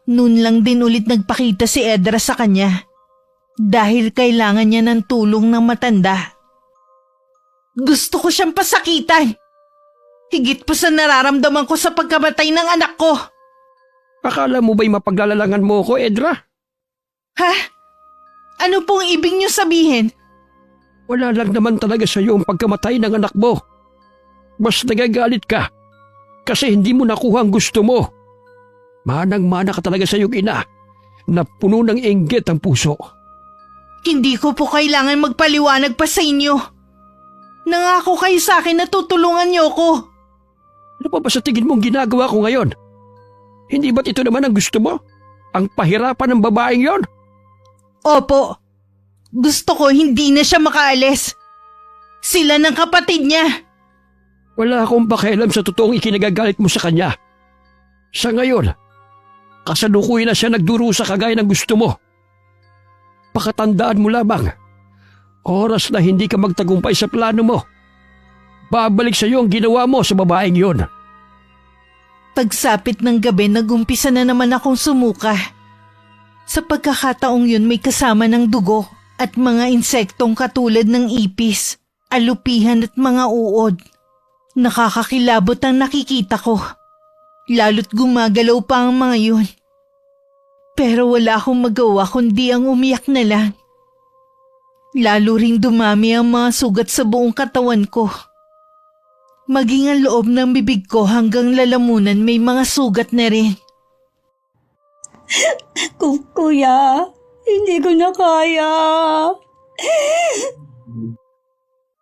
Noon lang din ulit nagpakita si Edra sa kanya dahil kailangan niya ng tulong ng matanda. Gusto ko siyang pasakitan. Higit pa sa nararamdaman ko sa pagkamatay ng anak ko. Akala mo ba'y mapaglalalangan mo ko, Edra? Ha? Ano pong ibig niyo sabihin? Wala lang naman talaga sa iyo ang pagkamatay ng anak mo. Mas nagagalit ka kasi hindi mo nakuha ang gusto mo. Manang-mana ka talaga sa iyong ina na puno ng inggit ang puso. Hindi ko po kailangan magpaliwanag pa sa inyo. Nangako kayo sa akin na tutulungan niyo ko. Ano pa ba sa tingin mong ginagawa ko ngayon? Hindi ba't ito naman ang gusto mo? Ang pahirapan ng babaeng yon? Opo. Gusto ko hindi na siya makaalis. Sila ng kapatid niya. Wala akong pakialam sa totoong ikinagagalit mo sa kanya. Sa ngayon, kasalukuyan na siya nagdurusa kagaya ng gusto mo. Pakatandaan mo lamang, oras na hindi ka magtagumpay sa plano mo, babalik sa iyo ang ginawa mo sa babaeng yon. Pagsapit ng gabi, nagumpisa na naman akong sumuka. Sa pagkakataong yun may kasama ng dugo at mga insektong katulad ng ipis, alupihan at mga uod. Nakakakilabot ang nakikita ko. Lalo't gumagalaw pa ang mga yun. Pero wala akong magawa kundi ang umiyak na lang. Lalo ring dumami ang mga sugat sa buong katawan ko. Maging ang loob ng bibig ko hanggang lalamunan may mga sugat na rin. Kuya, hindi ko na kaya.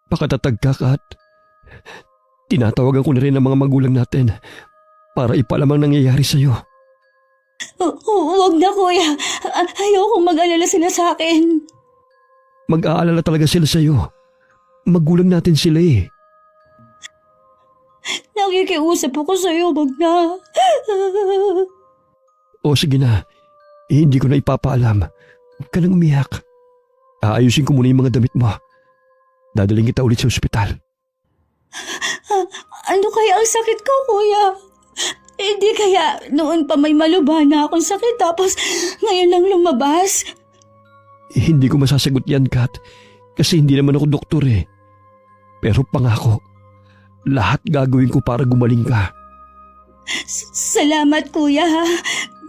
Pakatatag ka, Kat. Tinatawagan ko na rin ang mga magulang natin para ipalam ang nangyayari sa iyo. Huwag na, kuya. Ayokong mag-alala sila sa akin. Mag-aalala talaga sila sa iyo. Magulang natin sila eh. Nakikiusap ako sa iyo, wag na. O sige na, hindi ko na ipapaalam. Huwag ka nang umiyak. Aayusin ko muna yung mga damit mo. Dadaling kita ulit sa ospital. Ano kaya ang sakit ko, kuya? Hindi kaya noon pa may malubha na akong sakit tapos ngayon lang lumabas? Hindi ko masasagot yan, Kat. Kasi hindi naman ako doktor eh. Pero pangako, lahat gagawin ko para gumaling ka. Salamat, kuya.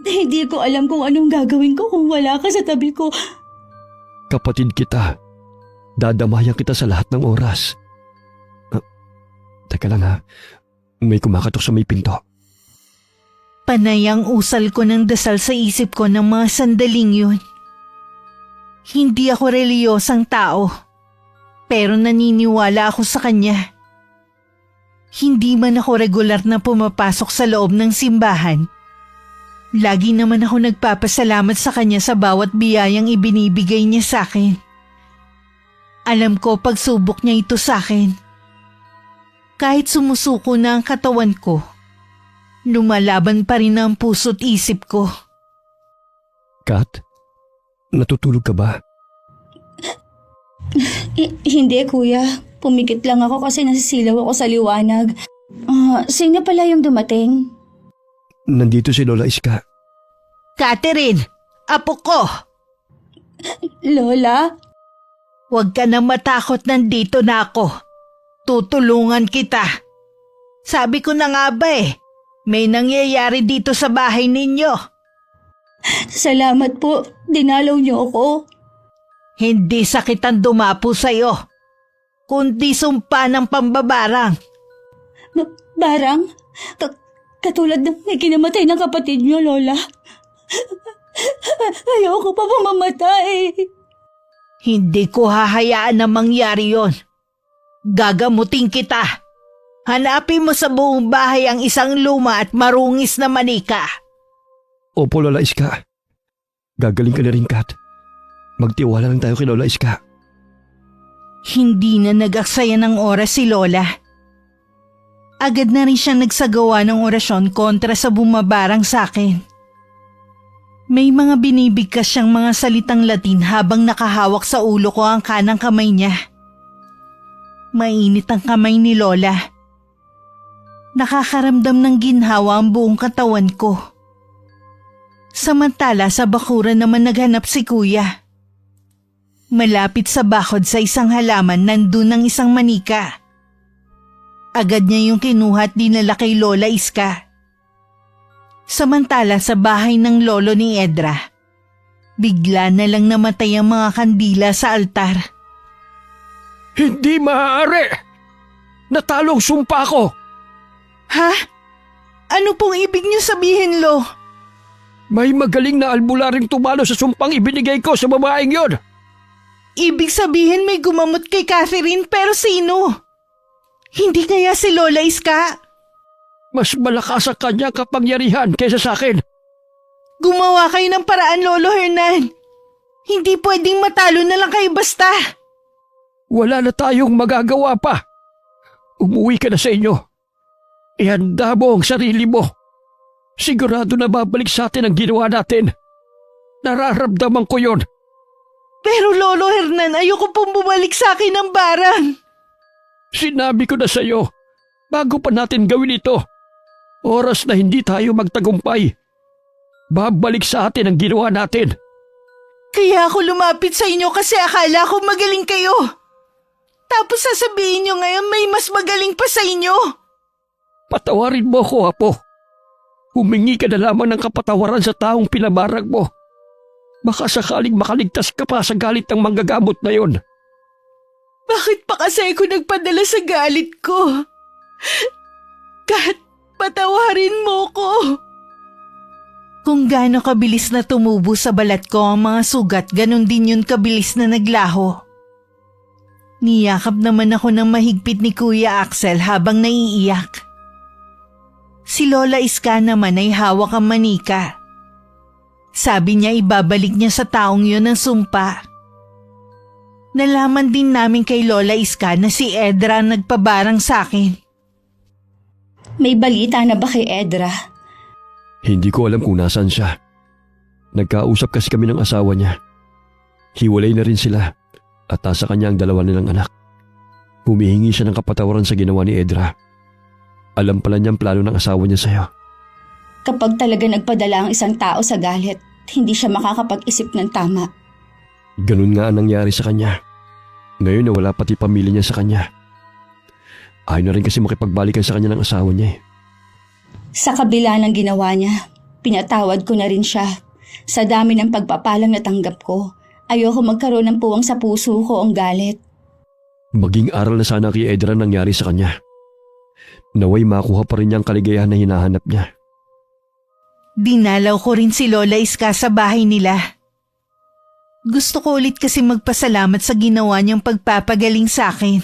Hindi ko alam kung anong gagawin ko kung wala ka sa tabi ko. Kapatid kita. Dadamayan kita sa lahat ng oras. Teka lang ha. May kumakatok sa may pinto. Panay ang usal ko ng dasal sa isip ko ng mga sandaling yun. Hindi ako reliyosang tao, pero naniniwala ako sa kanya. Hindi man ako regular na pumapasok sa loob ng simbahan. Lagi naman ako nagpapasalamat sa kanya sa bawat biyayang ibinibigay niya sa akin. Alam ko pagsubok niya ito sa akin. Kahit sumusuko na ang katawan ko, lumalaban pa rin ang puso't isip ko. Kat, natutulog ka ba? Hindi, kuya. Pumikit lang ako kasi nasisilaw ako sa liwanag. Sino pala yung dumating? Nandito si Lola Iska. Catherine, apo ko! Lola? Huwag ka na matakot, nandito na ako. Tutulungan kita. Sabi ko na nga ba may nangyayari dito sa bahay ninyo. Salamat po. Dinalaw niyo ako. Hindi sakit ang dumapo sa'yo, kundi sumpa ng pambabarang. Barang? Katulad ng may kinamatay ng kapatid niyo, Lola. Ayoko pa mamamatay. Hindi ko hahayaan na mangyari yon. Gagamutin kita. Hanapin mo sa buong bahay ang isang luma at marungis na manika. Opo, Lola Iska. Gagaling ka na rin, Kat. Magtiwala lang tayo kay Lola Iska. Hindi na nag-aksaya ng oras si Lola. Agad na rin siya nagsagawa ng orasyon kontra sa bumabarang sa akin. May mga binibigkas siyang mga salitang Latin habang nakahawak sa ulo ko ang kanang kamay niya. Mainit ang kamay ni Lola. Nakakaramdam ng ginhawa ang buong katawan ko. Samantala sa bakuran naman naghanap si Kuya. Malapit sa bakod sa isang halaman nandun ang isang manika. Agad niya yung kinuha at dinala kay Lola Iska. Samantala sa bahay ng lolo ni Edra, bigla na lang namatay ang mga kandila sa altar. Hindi maaari! Natalong sumpa ko! Ha? Ano pong ibig niyo sabihin, Lo? May magaling na albularing tumalo sa sumpang ibinigay ko sa babaeng yon. Ibig sabihin may gumamot kay Catherine pero sino? Hindi kaya si Lola Iska? Mas malakas sa kanya kapangyarihan kaysa sa akin. Gumawa kayo ng paraan, Lolo Hernan. Hindi pwedeng matalo na lang kayo basta. Wala na tayong magagawa pa. Umuwi ka na sa inyo. Ihanda mo ang sarili mo. Sigurado na babalik sa atin ang ginawa natin. Nararamdaman ko yon. Pero Lolo Hernan, ayoko pong bumalik sa akin ng barang. Sinabi ko na sa iyo, bago pa natin gawin ito. Oras na hindi tayo magtagumpay. Babalik sa atin ang ginawa natin. Kaya ako lumapit sa inyo kasi akala ko magaling kayo. Tapos sasabihin nyo ngayon may mas magaling pa sa inyo. Patawarin mo ko, Apo. Humingi ka na lamang ng kapatawaran sa taong pinabarag mo. Baka sakaling makaligtas ka pa sa galit ng manggagamot na yon. Bakit pa kasi ako nagpadala sa galit ko? Kat, patawarin mo ko. Kung gaano kabilis na tumubo sa balat ko ang mga sugat, ganon din yun kabilis na naglaho. Niyakap naman ako ng mahigpit ni Kuya Axel habang naiiyak. Si Lola Iska naman ay hawak ang manika. Sabi niya ibabalik niya sa taong yun ang sumpa. Nalaman din namin kay Lola Iska na si Edra ang nagpabarang sa akin. May balita na ba kay Edra? Hindi ko alam kung nasaan siya. Nagkausap kasi kami ng asawa niya. Hiwalay na rin sila at nasa kanya ang dalawa nilang anak. Humihingi siya ng kapatawaran sa ginawa ni Edra. Alam pala niyang plano ng asawa niya sa'yo. Kapag talaga nagpadala ang isang tao sa galit, hindi siya makakapag-isip ng tama. Ganun nga ang nangyari sa kanya. Ngayon na wala pati pamilya niya sa kanya. Ayaw na rin kasi makipagbalikan sa kanya ng asawa niya eh. Sa kabila ng ginawa niya, pinatawad ko na rin siya. Sa dami ng pagpapalang natanggap ko, ayoko magkaroon ng puwang sa puso ko ang galit. Maging aral na sana kay Edra nangyari sa kanya. Naway makuha pa rin niya ang kaligayahan na hinahanap niya. Dinalaw ko rin si Lola Iska sa bahay nila. Gusto ko ulit kasi magpasalamat sa ginawa niyang pagpapagaling sa akin.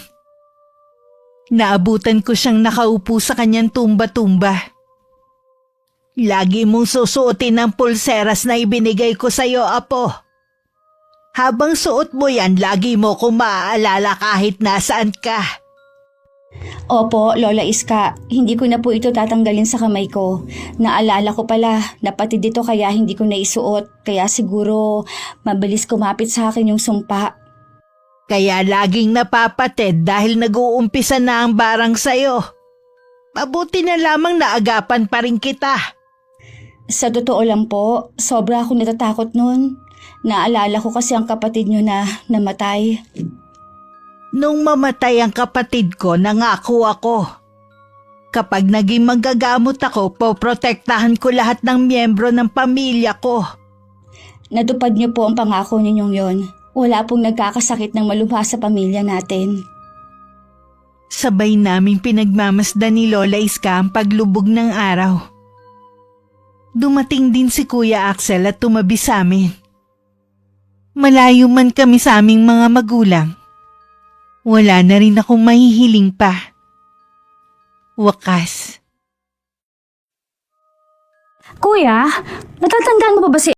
Naabutan ko siyang nakaupo sa kanyang tumba-tumba. Lagi mong susuotin ang pulseras na ibinigay ko sa iyo, Apo. Habang suot mo yan, lagi mo ko maaalala kahit nasaan ka. Opo, Lola Iska, hindi ko na po ito tatanggalin sa kamay ko. Naalala ko pala na pati dito kaya hindi ko naisuot. Kaya siguro mabilis kumapit sa akin yung sumpa. Kaya laging napapatid dahil nag-uumpisa na ang barang sa'yo. Mabuti na lamang naagapan pa rin kita. Sa totoo lang po, sobra akong natatakot nun. Naalala ko kasi ang kapatid nyo na namatay. Nung mamatay ang kapatid ko, nangako ako. Kapag naging manggagamot ako, poprotektahan ko lahat ng miyembro ng pamilya ko. Natupad niyo po ang pangako ninyong yon. Wala pong nagkakasakit ng malubha sa pamilya natin. Sabay naming pinagmamasdan ni Lola Iska ang paglubog ng araw. Dumating din si Kuya Axel at tumabi sa amin. Malayo man kami sa aming mga magulang. Wala na rin akong mahihiling pa. Wakas. Kuya, natatandaan mo pa ba si